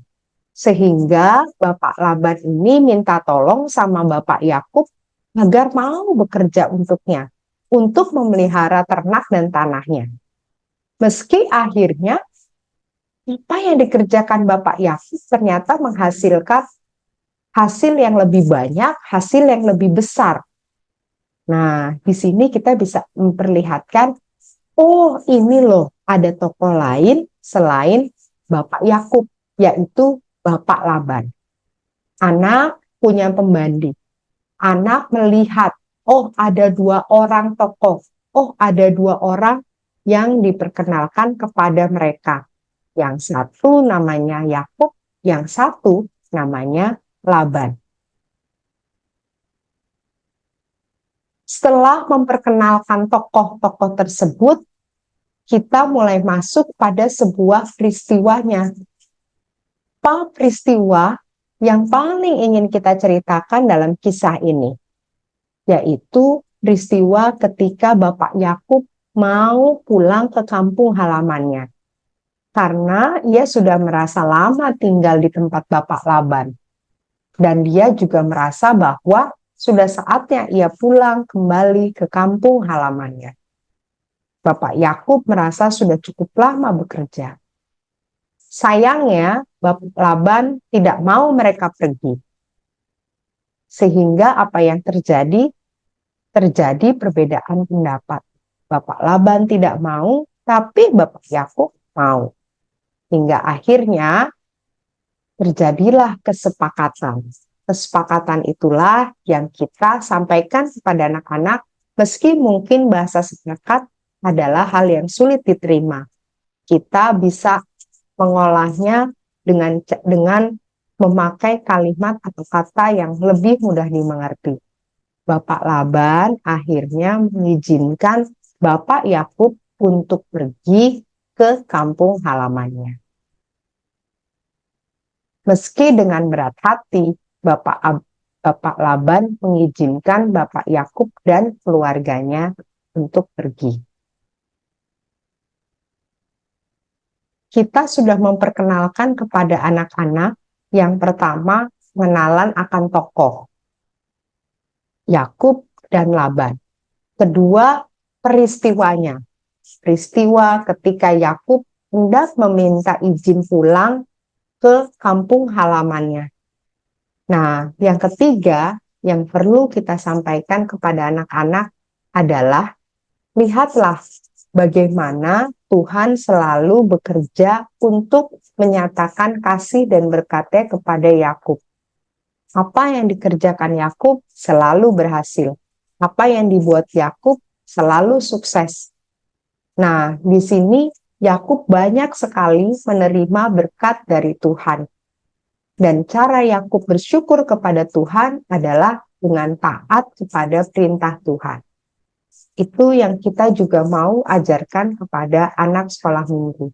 Sehingga Bapak Laban ini minta tolong sama Bapak Yakub agar mau bekerja untuknya, untuk memelihara ternak dan tanahnya. Meski akhirnya apa yang dikerjakan Bapak Yakub ternyata menghasilkan hasil yang lebih banyak, hasil yang lebih besar. Nah, di sini kita bisa memperlihatkan, oh ini loh ada tokoh lain selain Bapak Yakub, yaitu Bapak Laban. Anak punya pembanding. Anak melihat, oh ada dua orang tokoh, oh ada dua orang yang diperkenalkan kepada mereka. Yang satu namanya Yakub, yang satu namanya Laban. Setelah memperkenalkan tokoh-tokoh tersebut, kita mulai masuk pada sebuah peristiwanya. Apa peristiwa yang paling ingin kita ceritakan dalam kisah ini? Yaitu peristiwa ketika Bapak Yakub mau pulang ke kampung halamannya. Karena ia sudah merasa lama tinggal di tempat Bapak Laban. Dan dia juga merasa bahwa sudah saatnya ia pulang kembali ke kampung halamannya. Bapak Yakub merasa sudah cukup lama bekerja. Sayangnya, Bapak Laban tidak mau mereka pergi. Sehingga apa yang terjadi? Terjadi perbedaan pendapat. Bapak Laban tidak mau, tapi Bapak Yakub mau. Hingga akhirnya terjadilah kesepakatan. Kesepakatan itulah yang kita sampaikan kepada anak-anak, meski mungkin bahasa sepakat adalah hal yang sulit diterima. Kita bisa mengolahnya dengan memakai kalimat atau kata yang lebih mudah dimengerti. Bapak Laban akhirnya mengizinkan Bapak Yakub untuk pergi ke kampung halamannya. Meski dengan berat hati, Bapak Laban mengizinkan Bapak Yakub dan keluarganya untuk pergi. Kita sudah memperkenalkan kepada anak-anak yang pertama pengenalan akan tokoh Yakub dan Laban. Kedua, peristiwanya. Peristiwa ketika Yakub hendak meminta izin pulang ke kampung halamannya. Nah, yang ketiga yang perlu kita sampaikan kepada anak-anak adalah, lihatlah bagaimana Tuhan selalu bekerja untuk menyatakan kasih dan berkat-Nya kepada Yakub. Apa yang dikerjakan Yakub selalu berhasil. Apa yang dibuat Yakub selalu sukses. Nah, di sini Yakub banyak sekali menerima berkat dari Tuhan. Dan cara Yakub bersyukur kepada Tuhan adalah dengan taat kepada perintah Tuhan. Itu yang kita juga mau ajarkan kepada anak sekolah minggu.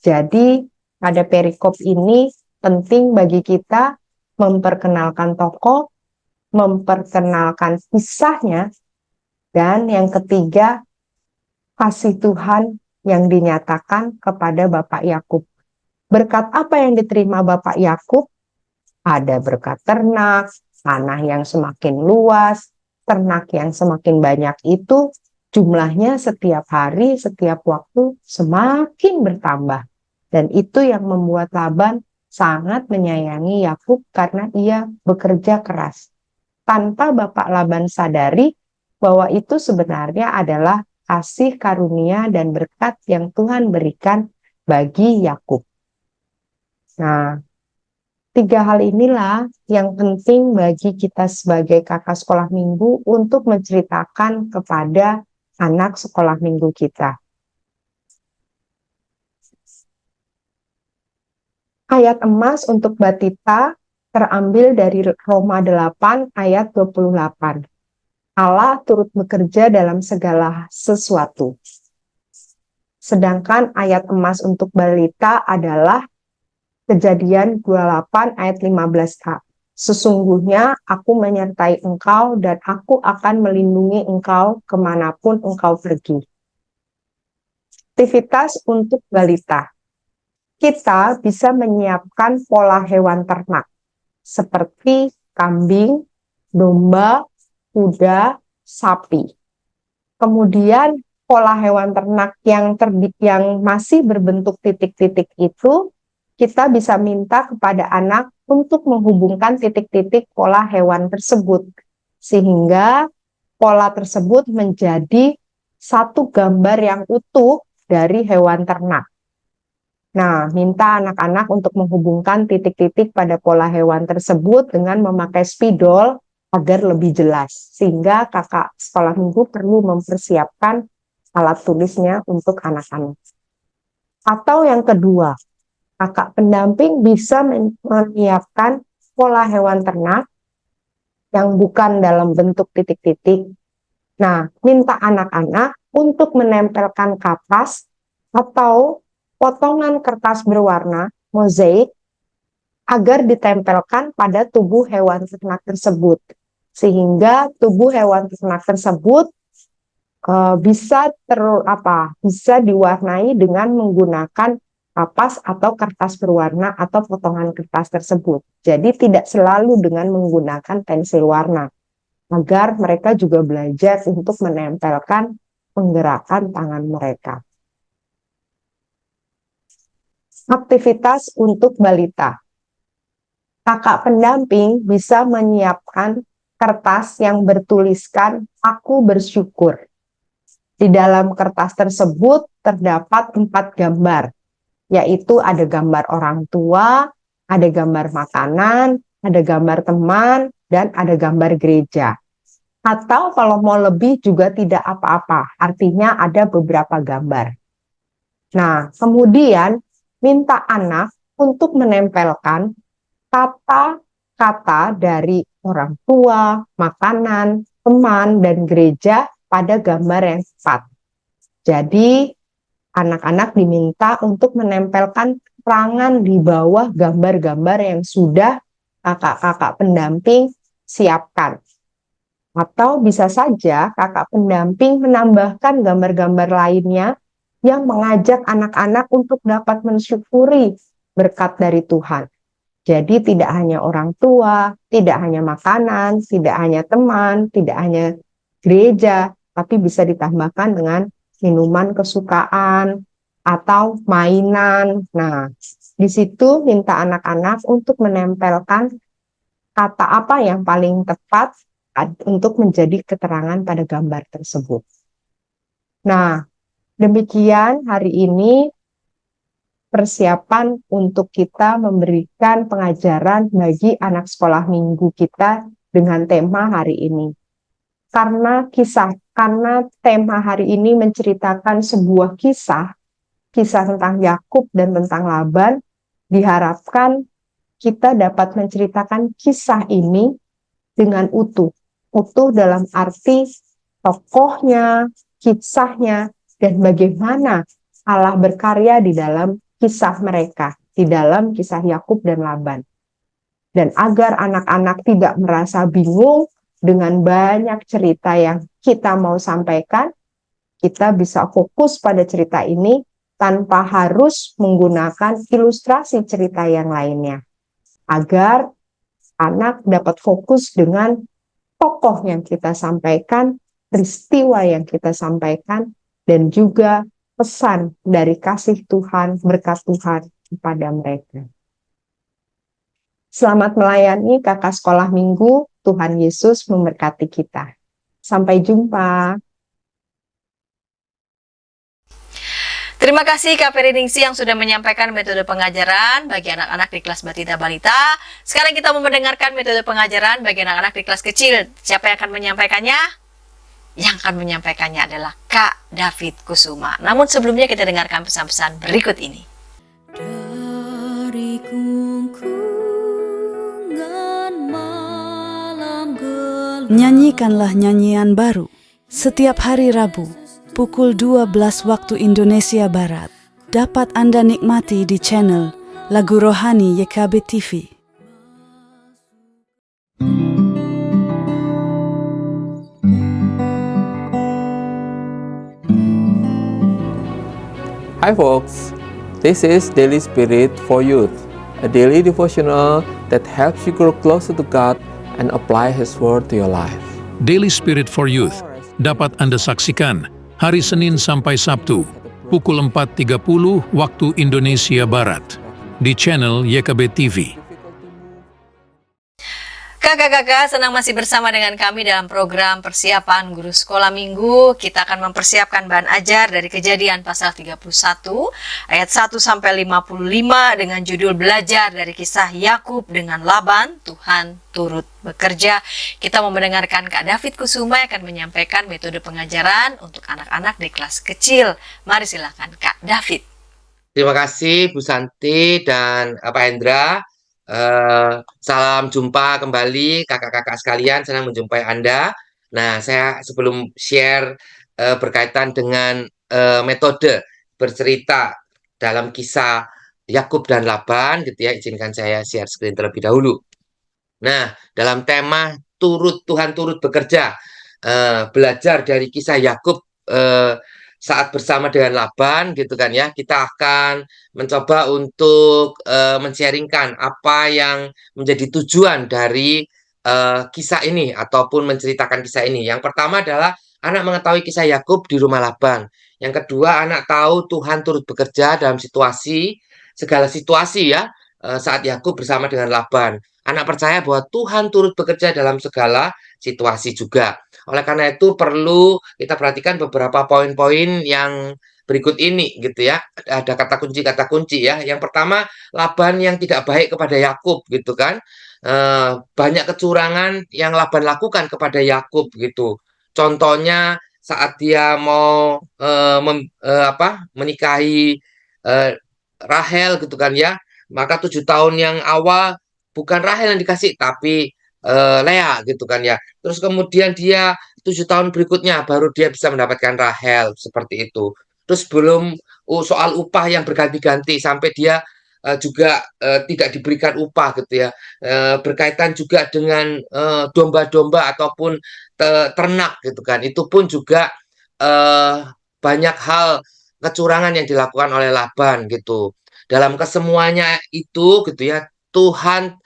Jadi, pada perikop ini penting bagi kita memperkenalkan tokoh, memperkenalkan kisahnya, dan yang ketiga, kasih Tuhan yang dinyatakan kepada Bapak Yakub. Berkat apa yang diterima Bapak Yakub? Ada berkat ternak, tanah yang semakin luas, ternak yang semakin banyak itu jumlahnya setiap hari, setiap waktu semakin bertambah. Dan itu yang membuat Laban sangat menyayangi Yakub karena ia bekerja keras. Tanpa Bapak Laban sadari bahwa itu sebenarnya adalah kasih karunia dan berkat yang Tuhan berikan bagi Yakub. Nah, 3 hal inilah yang penting bagi kita sebagai kakak sekolah minggu untuk menceritakan kepada anak sekolah minggu kita. Ayat emas untuk Batita terambil dari Roma 8 ayat 28. Allah turut bekerja dalam segala sesuatu. Sedangkan ayat emas untuk balita adalah Kejadian 28 ayat 15a. Sesungguhnya aku menyertai engkau dan aku akan melindungi engkau kemanapun engkau pergi. Aktivitas untuk balita. Kita bisa menyiapkan pola hewan ternak seperti kambing, domba, kuda, sapi. Kemudian pola hewan ternak yang masih berbentuk titik-titik itu kita bisa minta kepada anak untuk menghubungkan titik-titik pola hewan tersebut. Sehingga pola tersebut menjadi satu gambar yang utuh dari hewan ternak. Nah, minta anak-anak untuk menghubungkan titik-titik pada pola hewan tersebut dengan memakai spidol agar lebih jelas. Sehingga kakak sekolah minggu perlu mempersiapkan alat tulisnya untuk anak-anak. Atau yang kedua, kakak pendamping bisa menyiapkan pola hewan ternak yang bukan dalam bentuk titik-titik. Nah, minta anak-anak untuk menempelkan kapas atau potongan kertas berwarna, mozaik, agar ditempelkan pada tubuh hewan ternak tersebut. Sehingga tubuh hewan ternak tersebut bisa diwarnai dengan menggunakan kapas atau kertas berwarna atau potongan kertas tersebut. Jadi tidak selalu dengan menggunakan pensil warna, agar mereka juga belajar untuk menempelkan penggerakan tangan mereka. Aktivitas untuk balita. Kakak pendamping bisa menyiapkan kertas yang bertuliskan "Aku bersyukur". Di dalam kertas tersebut terdapat 4 gambar, yaitu ada gambar orang tua, ada gambar makanan, ada gambar teman, dan ada gambar gereja. Atau kalau mau lebih juga tidak apa-apa, artinya ada beberapa gambar. Nah, kemudian minta anak untuk menempelkan kata-kata dari orang tua, makanan, teman, dan gereja pada gambar yang tepat. Jadi, anak-anak diminta untuk menempelkan keterangan di bawah gambar-gambar yang sudah kakak-kakak pendamping siapkan. Atau bisa saja kakak pendamping menambahkan gambar-gambar lainnya yang mengajak anak-anak untuk dapat mensyukuri berkat dari Tuhan. Jadi tidak hanya orang tua, tidak hanya makanan, tidak hanya teman, tidak hanya gereja, tapi bisa ditambahkan dengan minuman kesukaan atau mainan. Nah, di situ minta anak-anak untuk menempelkan kata apa yang paling tepat untuk menjadi keterangan pada gambar tersebut. Nah, demikian hari ini persiapan untuk kita memberikan pengajaran bagi anak sekolah minggu kita dengan tema hari ini. Karena tema hari ini menceritakan sebuah kisah tentang Yakub dan tentang Laban, diharapkan kita dapat menceritakan kisah ini dengan utuh. Utuh dalam arti tokohnya, kisahnya, dan bagaimana Allah berkarya di dalam kisah mereka, di dalam kisah Yakub dan Laban. Dan agar anak-anak tidak merasa bingung dengan banyak cerita yang kita mau sampaikan, kita bisa fokus pada cerita ini tanpa harus menggunakan ilustrasi cerita yang lainnya. Agar anak dapat fokus dengan tokoh yang kita sampaikan, peristiwa yang kita sampaikan, dan juga pesan dari kasih Tuhan, berkat Tuhan kepada mereka. Selamat melayani kakak sekolah minggu, Tuhan Yesus memberkati kita. Sampai jumpa. Terima kasih Kak Periningsi yang sudah menyampaikan metode pengajaran bagi anak-anak di kelas Batita Balita. Sekarang kita mau mendengarkan metode pengajaran bagi anak-anak di kelas kecil. Siapa yang akan menyampaikannya? Yang akan menyampaikannya adalah Kak David Kusuma. Namun sebelumnya kita dengarkan pesan-pesan berikut ini. Dari gungkungan malam gelap, nyanyikanlah nyanyian baru setiap hari Rabu pukul 12 waktu Indonesia Barat. Dapat Anda nikmati di channel Lagu Rohani YKB TV. Hi folks, this is Daily Spirit for Youth, a daily devotional that helps you grow closer to God and apply His Word to your life. Daily Spirit for Youth dapat Anda saksikan hari Senin sampai Sabtu, pukul 4.30 waktu Indonesia Barat, di channel YKB TV. Kakak-kakak senang masih bersama dengan kami dalam program persiapan guru sekolah minggu. Kita akan mempersiapkan bahan ajar dari Kejadian pasal 31 ayat 1 sampai 55 dengan judul belajar dari kisah Yakub dengan Laban, Tuhan turut bekerja. Kita mau mendengarkan Kak David Kusuma yang akan menyampaikan metode pengajaran untuk anak-anak di kelas kecil. Mari silakan Kak David. Terima kasih Bu Santi dan Pak Hendra. Salam jumpa kembali kakak-kakak sekalian, senang menjumpai Anda. Nah, saya sebelum share berkaitan dengan metode bercerita dalam kisah Yakub dan Laban gitu ya, izinkan saya share screen terlebih dahulu. Nah, dalam tema Tuhan turut bekerja, belajar dari kisah Yakub saat bersama dengan Laban gitu kan ya, kita akan mencoba untuk men-sharingkan apa yang menjadi tujuan dari kisah ini ataupun menceritakan kisah ini. Yang pertama adalah anak mengetahui kisah Yakub di rumah Laban. Yang kedua, anak tahu Tuhan turut bekerja dalam segala situasi ya, saat Yakub bersama dengan Laban. Anak percaya bahwa Tuhan turut bekerja dalam segala situasi juga. Oleh karena itu perlu kita perhatikan beberapa poin-poin yang berikut ini gitu ya. Ada kata kunci ya. Yang pertama, Laban yang tidak baik kepada Yakub gitu kan. Banyak kecurangan yang Laban lakukan kepada Yakub gitu. Contohnya saat dia mau menikahi Rahel gitu kan ya. Maka 7 tahun yang awal bukan Rahel yang dikasih tapi Lea gitu kan ya. Terus kemudian dia 7 tahun berikutnya baru dia bisa mendapatkan Rahel seperti itu. Terus belum soal upah yang berganti-ganti sampai dia juga tidak diberikan upah gitu ya. Berkaitan juga dengan domba-domba ataupun ternak gitu kan. Itu pun juga banyak hal kecurangan yang dilakukan oleh Laban gitu. Dalam kesemuanya itu gitu ya, Tuhan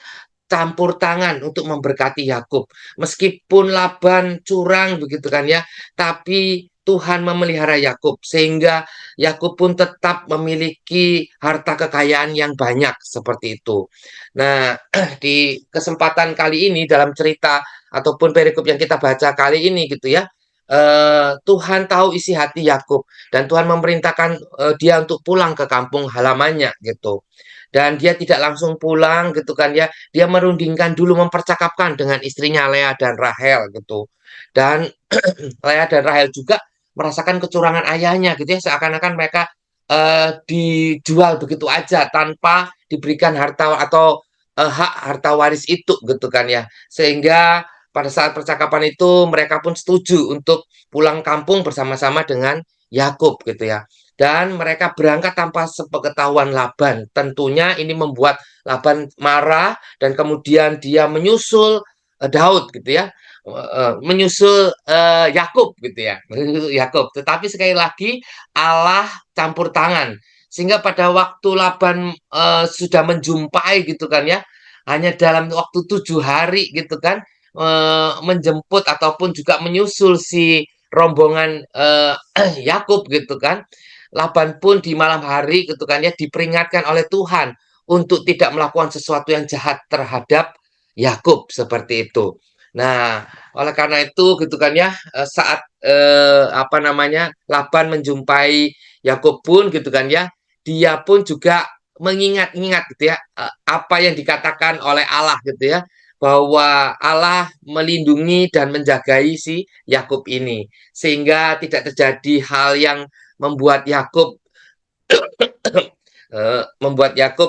campur tangan untuk memberkati Yakub. Meskipun Laban curang begitu kan ya, tapi Tuhan memelihara Yakub sehingga Yakub pun tetap memiliki harta kekayaan yang banyak seperti itu. Nah, di kesempatan kali ini dalam cerita ataupun perikop yang kita baca kali ini gitu ya, Tuhan tahu isi hati Yakub dan Tuhan memerintahkan dia untuk pulang ke kampung halamannya gitu. Dan dia tidak langsung pulang gitu kan ya. Dia merundingkan dulu, mempercakapkan dengan istrinya Lea dan Rahel gitu. Dan Lea dan Rahel juga merasakan kecurangan ayahnya gitu ya, seakan-akan mereka dijual begitu aja tanpa diberikan harta atau hak harta waris itu gitu kan ya. Sehingga pada saat percakapan itu mereka pun setuju untuk pulang kampung bersama-sama dengan Yakub gitu ya. Dan mereka berangkat tanpa sepengetahuan Laban. Tentunya ini membuat Laban marah dan kemudian dia menyusul Daud gitu ya, menyusul Yakub gitu ya, menyusul Yakub. Tetapi sekali lagi Allah campur tangan sehingga pada waktu Laban sudah menjumpai gitu kan ya, hanya dalam waktu 7 hari gitu kan, menjemput ataupun juga menyusul si rombongan Yakub gitu kan. Laban pun di malam hari gitu kan ya diperingatkan oleh Tuhan untuk tidak melakukan sesuatu yang jahat terhadap Yakub seperti itu. Nah, oleh karena itu gitu kan ya, saat apa namanya, Laban menjumpai Yakub pun gitu kan ya, dia pun juga mengingat-ingat gitu ya, apa yang dikatakan oleh Allah gitu ya, bahwa Allah melindungi dan menjagai si Yakub ini sehingga tidak terjadi hal yang membuat Yakub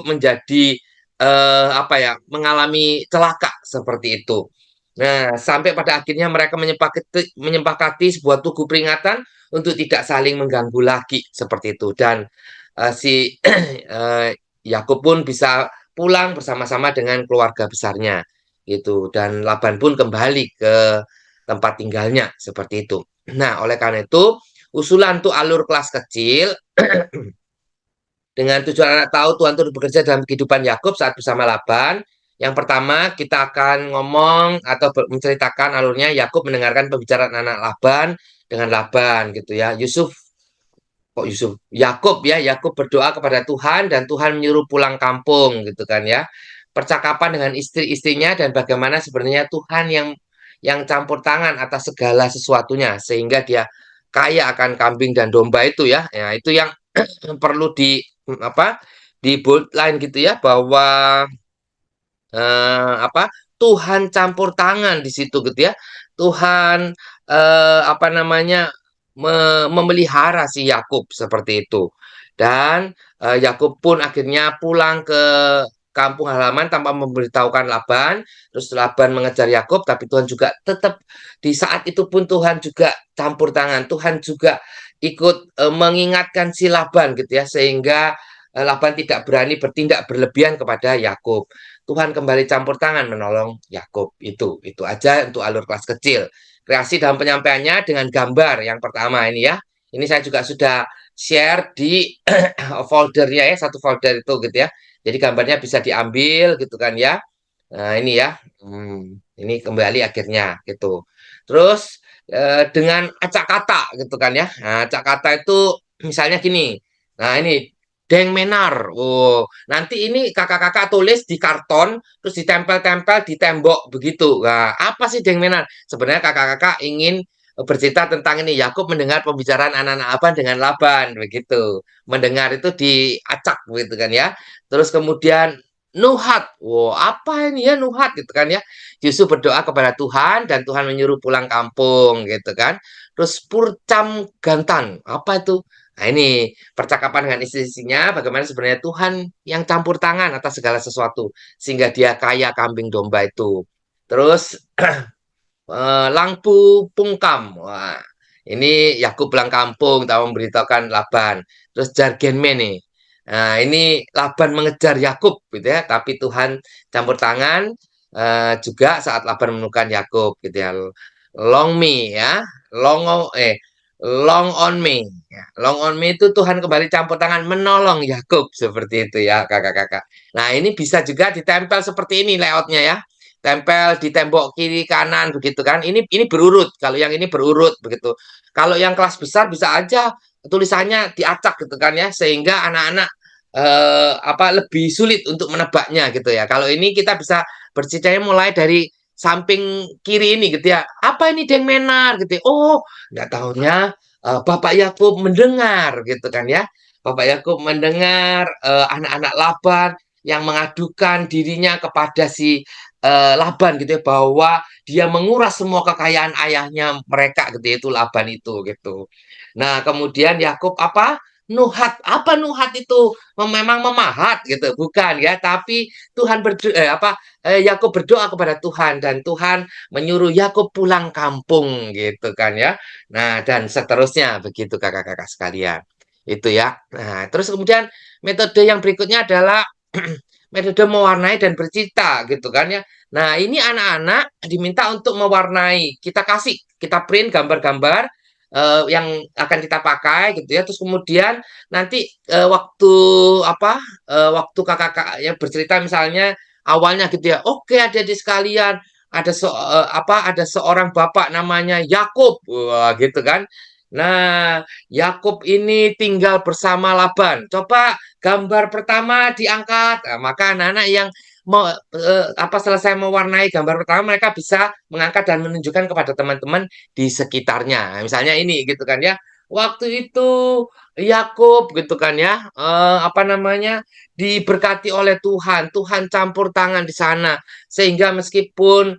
menjadi apa ya, mengalami celaka seperti itu. Nah, sampai pada akhirnya mereka menyepakati sebuah tugu peringatan untuk tidak saling mengganggu lagi seperti itu. Dan si Yakub pun bisa pulang bersama-sama dengan keluarga besarnya gitu. Dan Laban pun kembali ke tempat tinggalnya seperti itu. Nah, oleh karena itu usulan untuk alur kelas kecil dengan tujuan anak tahu Tuhan turut bekerja dalam kehidupan Yakub saat bersama Laban. Yang pertama, kita akan ngomong atau menceritakan alurnya Yakub mendengarkan pembicaraan anak Laban dengan Laban gitu ya. Yakub ya, Yakub berdoa kepada Tuhan dan Tuhan menyuruh pulang kampung gitu kan ya. Percakapan dengan istri-istrinya dan bagaimana sebenarnya Tuhan yang campur tangan atas segala sesuatunya sehingga dia kaya akan kambing dan domba itu ya. Ya, itu yang perlu di bold line gitu ya, bahwa apa, Tuhan campur tangan di situ gitu ya. Tuhan apa namanya, memelihara si Yakub seperti itu. Dan Yakub pun akhirnya pulang ke kampung halaman tanpa memberitahukan Laban. Terus Laban mengejar Yakub, tapi Tuhan juga tetap di saat itu pun Tuhan juga campur tangan. Tuhan juga ikut mengingatkan si Laban gitu ya, sehingga Laban tidak berani bertindak berlebihan kepada Yakub. Tuhan kembali campur tangan menolong Yakub. Itu aja untuk alur kelas kecil. Kreasi dalam penyampaiannya dengan gambar yang pertama ini ya. Ini saya juga sudah share di foldernya ya, satu folder itu gitu ya. Jadi gambarnya bisa diambil gitu kan ya. Nah, ini ya. Ini kembali akhirnya gitu. Terus dengan acak kata gitu kan ya. Nah, acak kata itu misalnya gini. Nah, ini Deng Menar. Oh, nanti ini kakak-kakak tulis di karton, terus ditempel-tempel di tembok begitu. Nah, apa sih Deng Menar? Sebenarnya kakak-kakak ingin bercerita tentang ini. Yakub mendengar pembicaraan anak-anak Laban dengan Laban begitu. Mendengar itu diacak begitu kan ya. Terus kemudian Nuhat. Wow, apa ini ya Nuhat gitu kan ya. Yusuf berdoa kepada Tuhan dan Tuhan menyuruh pulang kampung gitu kan. Terus Purcam Gantan. Apa itu? Nah, ini percakapan dengan istri-istrinya, bagaimana sebenarnya Tuhan yang campur tangan atas segala sesuatu, sehingga dia kaya kambing domba itu. Terus, Langpu Pungkam. Wah, ini Yakub pulang kampung, tahu memberitahukan Laban. Terus Jargenme nih. Nah, ini Laban mengejar Yakub, gitu ya. Tapi Tuhan campur tangan juga saat Laban menemukan Yakub, gitu ya. Long me ya, long on me. Ya, long on me itu Tuhan kembali campur tangan menolong Yakub seperti itu ya kakak-kakak. Nah ini bisa juga ditempel seperti ini layoutnya ya. tempel di tembok kiri kanan begitu kan. Ini berurut. Kalau yang ini berurut begitu. Kalau yang kelas besar bisa aja tulisannya diacak gitu kan ya, sehingga anak-anak lebih sulit untuk menebaknya gitu ya. Kalau ini kita bisa berceritanya mulai dari samping kiri ini gitu ya. Apa ini Deng Menar gitu ya. Oh, nggak tahunya Bapak Yakub mendengar gitu kan ya. Bapak Yakub mendengar anak-anak Laban yang mengadukan dirinya kepada si Laban gitu ya, bahwa dia menguras semua kekayaan ayahnya mereka gitu ya, itu Laban itu gitu. Nah, kemudian Yakub apa? Nuhat. Apa nuhat itu? Memang memahat gitu, bukan ya, tapi Tuhan Yakub berdoa kepada Tuhan dan Tuhan menyuruh Yakub pulang kampung gitu kan ya. Nah, dan seterusnya begitu kakak-kakak sekalian. Itu ya. Nah, terus kemudian metode yang berikutnya adalah metode mewarnai dan bercerita gitu kan ya. Nah, ini anak-anak diminta untuk mewarnai. Kita print gambar-gambar yang akan kita pakai gitu ya. Terus kemudian nanti waktu kakak-kakak yang bercerita misalnya awalnya gitu ya. Oke, adik-adik sekalian, ada seorang bapak namanya Yakub. Wah, gitu kan. Nah, Yakub ini tinggal bersama Laban. Coba gambar pertama diangkat. Nah, maka anak-anak yang selesai mewarnai gambar pertama, mereka bisa mengangkat dan menunjukkan kepada teman-teman di sekitarnya. Misalnya ini gitu kan ya. Waktu itu Yakub gitu kan ya, diberkati oleh Tuhan. Tuhan campur tangan di sana sehingga meskipun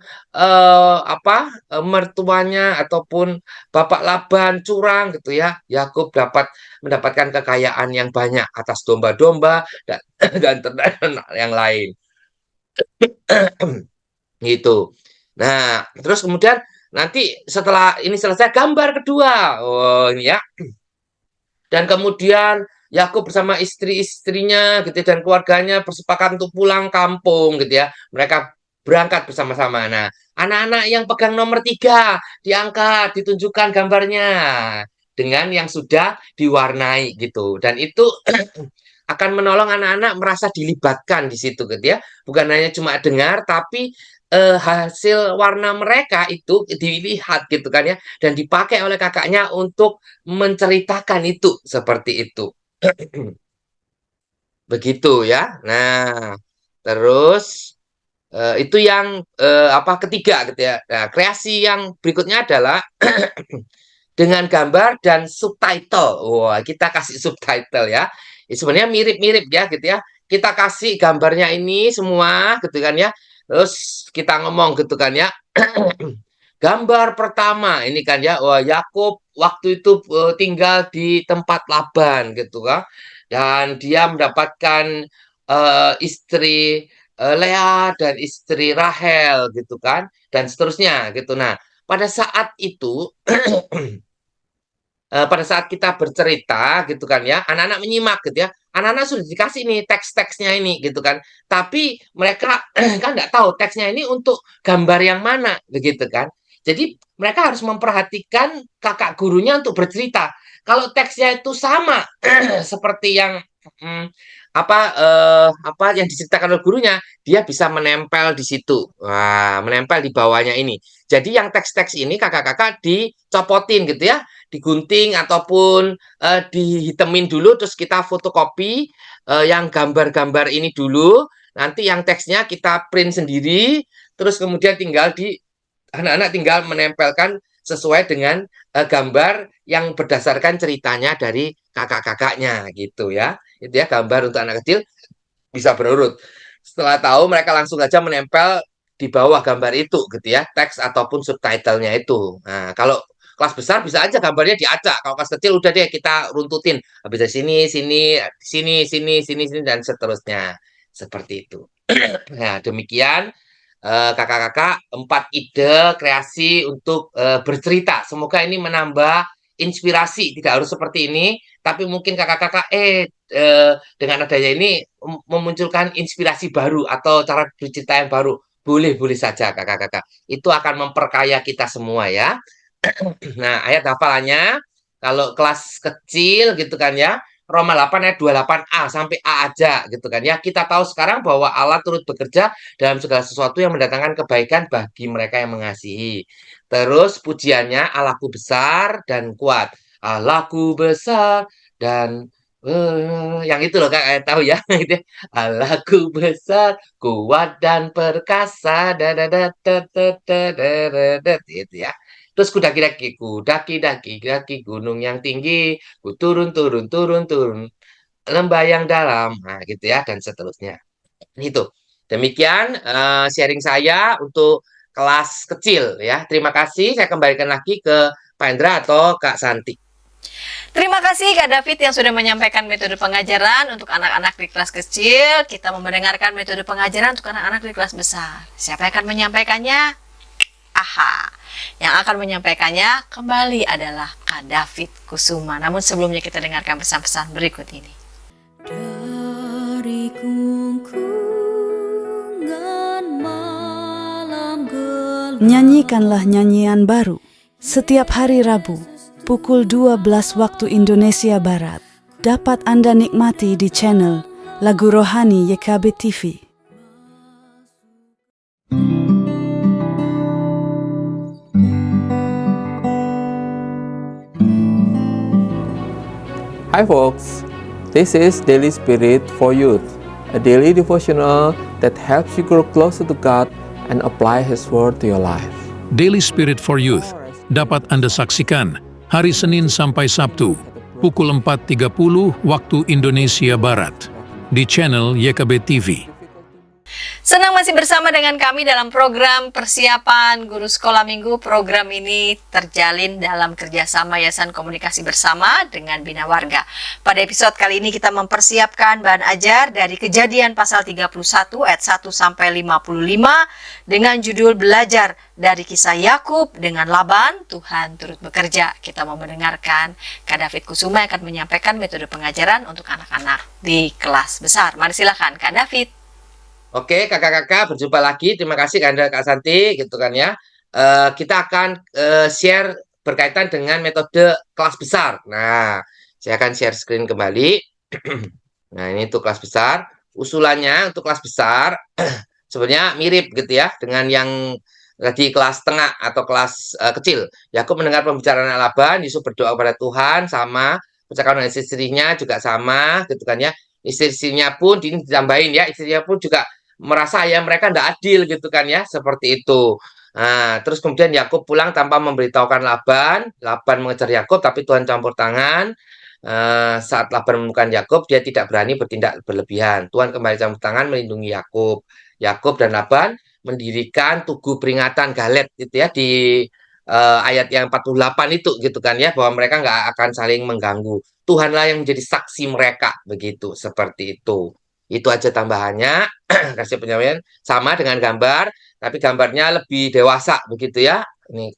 mertuanya ataupun Bapak Laban curang gitu ya, Yakub dapat mendapatkan kekayaan yang banyak atas domba-domba dan dan ternak yang lain. Gitu. Nah, terus kemudian nanti setelah ini selesai gambar kedua. Oh, ini ya. Dan kemudian Yakub bersama istri-istrinya gitu dan keluarganya bersepakat untuk pulang kampung gitu ya. Mereka berangkat bersama-sama. Nah, anak-anak yang pegang nomor 3 diangkat, ditunjukkan gambarnya dengan yang sudah diwarnai gitu. Dan itu akan menolong anak-anak merasa dilibatkan di situ gitu ya. Bukan hanya cuma dengar, tapi hasil warna mereka itu dilihat gitu kan ya, dan dipakai oleh kakaknya untuk menceritakan itu seperti itu. Begitu ya. Nah, terus itu yang ketiga gitu ya. Nah, kreasi yang berikutnya adalah dengan gambar dan subtitle. Wah, kita kasih subtitle ya. Sebenarnya mirip-mirip ya gitu ya. Kita kasih gambarnya ini semua gitu kan ya. Terus kita ngomong gitu kan ya. Gambar pertama ini kan ya, wah Yakub waktu itu tinggal di tempat Laban gitu kan. Dan dia mendapatkan istri Lea dan istri Rahel gitu kan, dan seterusnya gitu. Nah, pada saat itu pada saat kita bercerita gitu kan ya, anak-anak menyimak gitu ya. Anak-anak sudah dikasih nih teks-teksnya ini gitu kan. Tapi mereka kan nggak tahu teksnya ini untuk gambar yang mana begitu kan. Jadi mereka harus memperhatikan kakak gurunya untuk bercerita. Kalau teksnya itu sama seperti yang mm, yang diceritakan oleh gurunya, dia bisa menempel di situ. Wah, menempel di bawahnya ini. Jadi yang teks-teks ini kakak-kakak dicopotin gitu ya, digunting ataupun dihitemin dulu, terus kita fotokopi yang gambar-gambar ini dulu, nanti yang teksnya kita print sendiri, terus kemudian anak-anak tinggal menempelkan sesuai dengan gambar yang berdasarkan ceritanya dari kakak-kakaknya gitu ya. Itu ya, gambar untuk anak kecil bisa berurut. Setelah tahu, mereka langsung saja menempel di bawah gambar itu gitu ya, teks ataupun subtitlenya itu. Nah, kalau kelas besar bisa aja gambarnya diacak. Kalau kelas kecil udah deh kita runtutin. Habis dari sini, sini, dan seterusnya. Seperti itu. Nah, demikian kakak-kakak 4 ide kreasi untuk bercerita. Semoga ini menambah inspirasi. Tidak harus seperti ini, tapi mungkin kakak-kakak dengan adanya ini memunculkan inspirasi baru atau cara bercerita yang baru. Boleh-boleh saja kakak-kakak. Itu akan memperkaya kita semua ya. Nah, ayat hafalannya kalau kelas kecil gitu kan ya, Roma 8 ayat 28a sampai A aja gitu kan ya. Kita tahu sekarang bahwa Allah turut bekerja dalam segala sesuatu yang mendatangkan kebaikan bagi mereka yang mengasihi. Terus pujiannya Allahku besar dan kuat. Allahku besar dan yang itu loh Kak, tahu ya gitu ya. Allahku besar, kuat dan perkasa, gitu ya. Terus kudaki-daki gunung yang tinggi, ku turun, lembah yang dalam, nah gitu ya, dan seterusnya. Itu. Demikian sharing saya untuk kelas kecil ya. Terima kasih, saya kembalikan lagi ke Pak Hendra atau Kak Santi. Terima kasih Kak David yang sudah menyampaikan metode pengajaran untuk anak-anak di kelas kecil. Kita mau mendengarkan metode pengajaran untuk anak-anak di kelas besar. Siapa yang akan menyampaikannya? Aha, yang akan menyampaikannya kembali adalah Kak David Kusuma. Namun sebelumnya kita dengarkan pesan-pesan berikut ini. Dari kungkungan malam gelap, Nyanyikanlah nyanyian baru setiap hari Rabu pukul 12 waktu Indonesia Barat. Dapat Anda nikmati di channel Lagu Rohani YKB TV. Hi folks, this is Daily Spirit for Youth, a daily devotional that helps you grow closer to God and apply His Word to your life. Daily Spirit for Youth dapat Anda saksikan hari Senin sampai Sabtu, pukul 4.30 waktu Indonesia Barat, di channel YKB TV. Senang masih bersama dengan kami dalam program persiapan guru sekolah minggu. Program ini terjalin dalam kerjasama Yayasan Komunikasi Bersama dengan Bina Warga. Pada episode kali ini kita mempersiapkan bahan ajar dari Kejadian pasal 31 ayat 1 sampai 55 dengan judul Belajar dari kisah Yakub dengan Laban, Tuhan turut bekerja. Kita mau mendengarkan Kak David Kusuma yang akan menyampaikan metode pengajaran untuk anak-anak di kelas besar. Mari silakan Kak David. Oke, kakak-kakak, berjumpa lagi. Terima kasih Kak Santi, gitu kan ya. Kita akan share berkaitan dengan metode kelas besar. Nah, saya akan share screen kembali. Nah, ini untuk kelas besar. Usulannya untuk kelas besar sebenarnya mirip gitu ya dengan yang tadi kelas tengah atau kelas kecil. Yakub mendengar pembicaraan Laban, Yusuf berdoa kepada Tuhan sama, percakapan dengan istrinya juga sama, gitu kan ya. Istrinya pun ini ditambahin ya, istrinya pun juga merasa ya mereka tidak adil gitu kan ya, seperti itu. Nah, terus kemudian Yakub pulang tanpa memberitahukan Laban. Laban mengejar Yakub, tapi Tuhan campur tangan. Saat Laban menemukan Yakub, dia tidak berani bertindak berlebihan. Tuhan kembali campur tangan melindungi Yakub. Yakub dan Laban mendirikan tugu peringatan Galed gitu ya di ayat yang 48 itu gitu kan ya, bahwa mereka nggak akan saling mengganggu. Tuhanlah yang menjadi saksi mereka begitu, seperti itu. Itu aja tambahannya. Kasih penyampaian sama dengan gambar, tapi gambarnya lebih dewasa begitu ya. Ini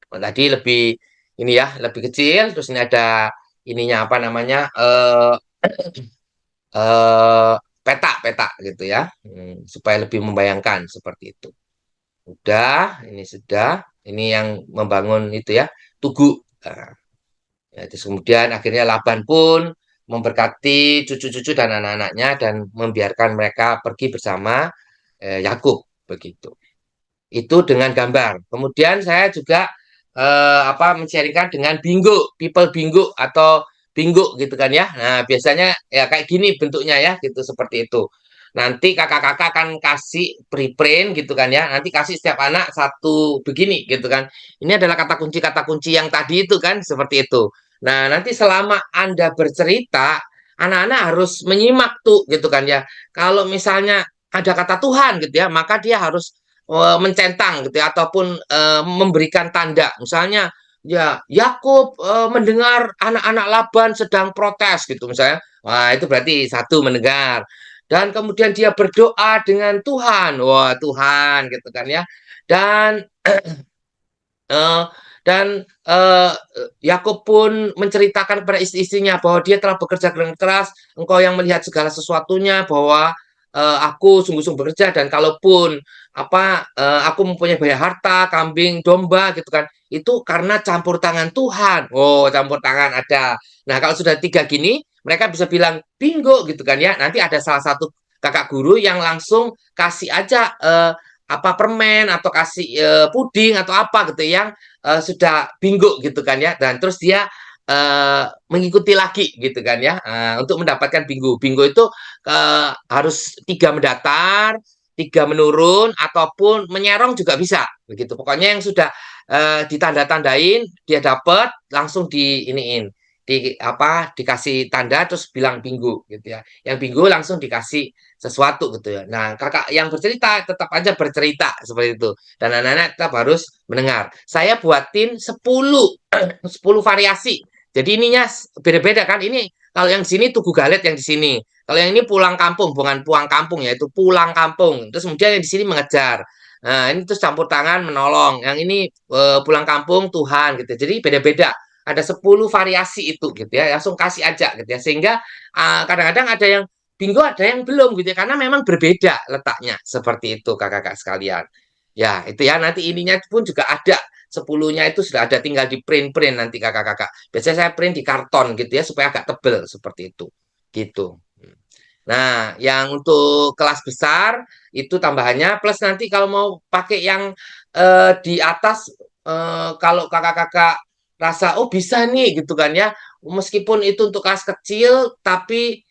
tadi lebih ini ya, lebih kecil. Terus ini ada ininya apa namanya peta gitu ya, supaya lebih membayangkan seperti itu. Udah, ini sudah. Ini yang membangun itu ya, tugu. Nah, ya, terus kemudian akhirnya Laban pun memberkati cucu-cucu dan anak-anaknya dan membiarkan mereka pergi bersama Yakub begitu. Itu dengan gambar. Kemudian saya juga men-sharingkan dengan bingo, people bingo atau bingo gitu kan ya. Nah, biasanya ya kayak gini bentuknya ya, gitu seperti itu. Nanti kakak-kakak akan kasih preprint gitu kan ya. Nanti kasih setiap anak satu begini gitu kan. Ini adalah kata kunci yang tadi itu kan, seperti itu. Nah, nanti selama Anda bercerita, anak-anak harus menyimak tuh gitu kan ya. Kalau misalnya ada kata Tuhan gitu ya, maka dia harus mencentang gitu ya, ataupun memberikan tanda. Misalnya ya Yakub mendengar anak-anak Laban sedang protes gitu misalnya. Wah, itu berarti satu mendengar. Dan kemudian dia berdoa dengan Tuhan. Wah, Tuhan gitu kan ya. Dan eh, Yakub pun menceritakan kepada istri-istrinya bahwa dia telah bekerja dengan keras, engkau yang melihat segala sesuatunya, bahwa aku sungguh-sungguh bekerja, dan kalaupun aku mempunyai banyak harta, kambing, domba gitu kan, itu karena campur tangan Tuhan. Oh, campur tangan ada. Nah, kalau sudah tiga gini, mereka bisa bilang bingo gitu kan ya. Nanti ada salah satu kakak guru yang langsung kasih aja apa permen atau kasih puding atau apa gitu yang sudah bingo gitu kan ya. Dan terus dia mengikuti lagi gitu kan ya untuk mendapatkan bingo. Bingo itu harus 3 mendatar, 3 menurun ataupun menyerong juga bisa begitu. Pokoknya yang sudah ditanda-tandain dia dapat langsung diiniin dikasih tanda terus bilang bingo gitu ya. Yang bingo langsung dikasih sesuatu gitu ya. Nah, kakak yang bercerita tetap aja bercerita seperti itu. Dan anak-anak tetap harus mendengar. Saya buatin 10 10 variasi. Jadi ininya beda-beda kan. Ini kalau yang di sini Tugu Galet yang di sini. Kalau yang ini pulang kampung, bukan pulang kampung ya, itu pulang kampung. Terus kemudian yang di sini mengejar. Nah, ini terus campur tangan menolong. Yang ini pulang kampung Tuhan gitu. Jadi beda-beda. Ada 10 variasi itu gitu ya. Langsung kasih aja gitu ya. Sehingga kadang-kadang ada yang bingo, ada yang belum gitu ya. Karena memang berbeda letaknya. Seperti itu kakak-kakak sekalian. Ya, itu ya nanti ininya pun juga ada 10-nya itu sudah ada tinggal di print-print nanti kakak-kakak. Biasanya saya print di karton gitu ya supaya agak tebel seperti itu. Gitu. Nah, yang untuk kelas besar itu tambahannya plus nanti kalau mau pakai yang di atas kalau kakak-kakak rasa oh bisa nih gitu kan ya. Meskipun itu untuk kelas kecil tapi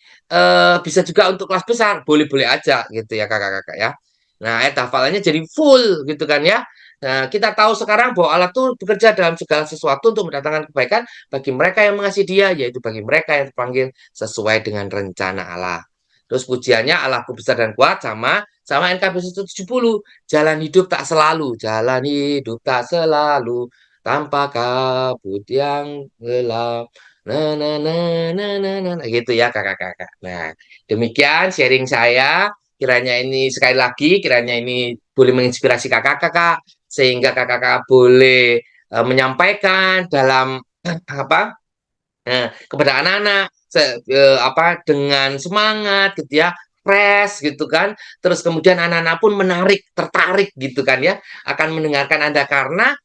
bisa juga untuk kelas besar, boleh-boleh aja gitu ya kakak-kakak ya. Nah, ayat hafalannya jadi full gitu kan ya. Nah, kita tahu sekarang bahwa Allah tuh bekerja dalam segala sesuatu untuk mendatangkan kebaikan bagi mereka yang mengasihi Dia, yaitu bagi mereka yang terpanggil sesuai dengan rencana Allah. Terus pujiannya Allahku besar dan kuat sama NKB 170. Jalan hidup tak selalu tanpa kabut yang gelap. Nah, nah, nah, nah, nah, nah, nah. Gitu ya kakak-kakak. Nah, demikian sharing saya. Kiranya ini sekali lagi, kiranya ini boleh menginspirasi kakak-kakak sehingga kakak-kakak boleh menyampaikan dalam apa kepada anak-anak dengan semangat gitu ya, fresh gitu kan. Terus kemudian anak-anak pun tertarik gitu kan ya, akan mendengarkan Anda karena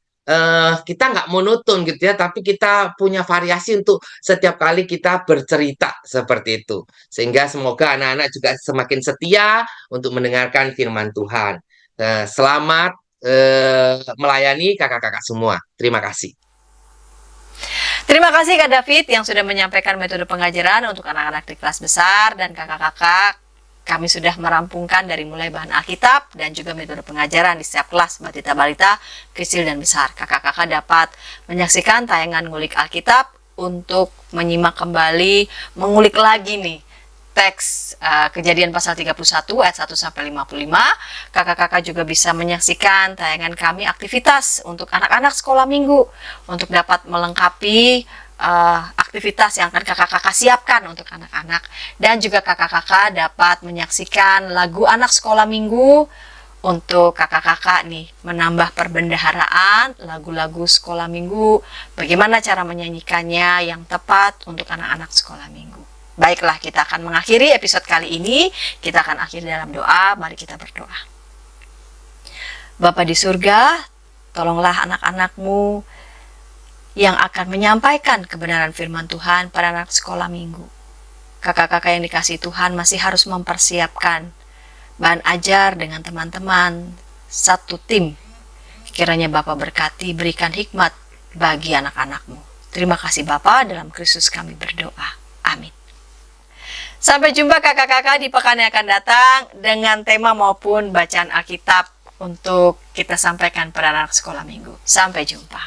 kita nggak monoton gitu ya, tapi kita punya variasi untuk setiap kali kita bercerita seperti itu. Sehingga semoga anak-anak juga semakin setia untuk mendengarkan firman Tuhan. Selamat melayani kakak-kakak semua. Terima kasih. Terima kasih Kak David yang sudah menyampaikan metode pengajaran untuk anak-anak di kelas besar dan kakak-kakak. Kami sudah merampungkan dari mulai bahan Alkitab dan juga metode pengajaran di setiap kelas batita balita, kecil dan besar. Kakak-kakak dapat menyaksikan tayangan ngulik Alkitab untuk menyimak kembali, mengulik lagi nih teks Kejadian pasal 31 ayat 1 sampai 55. Kakak-kakak juga bisa menyaksikan tayangan kami aktivitas untuk anak-anak sekolah minggu untuk dapat melengkapi aktivitas yang akan kakak-kakak siapkan untuk anak-anak, dan juga kakak-kakak dapat menyaksikan lagu anak sekolah minggu untuk kakak-kakak nih menambah perbendaharaan lagu-lagu sekolah minggu, bagaimana cara menyanyikannya yang tepat untuk anak-anak sekolah minggu. Baiklah, kita akan mengakhiri episode kali ini. Kita akan akhiri dalam doa. Mari kita berdoa. Bapa di surga, tolonglah anak-anak-Mu yang akan menyampaikan kebenaran firman Tuhan pada anak sekolah minggu. Kakak-kakak yang dikasihi Tuhan masih harus mempersiapkan bahan ajar dengan teman-teman, satu tim. Kiranya Bapa berkati, berikan hikmat bagi anak-anak-Mu. Terima kasih Bapa, dalam Kristus kami berdoa. Amin. Sampai jumpa kakak-kakak di pekan yang akan datang dengan tema maupun bacaan Alkitab untuk kita sampaikan pada anak sekolah minggu. Sampai jumpa.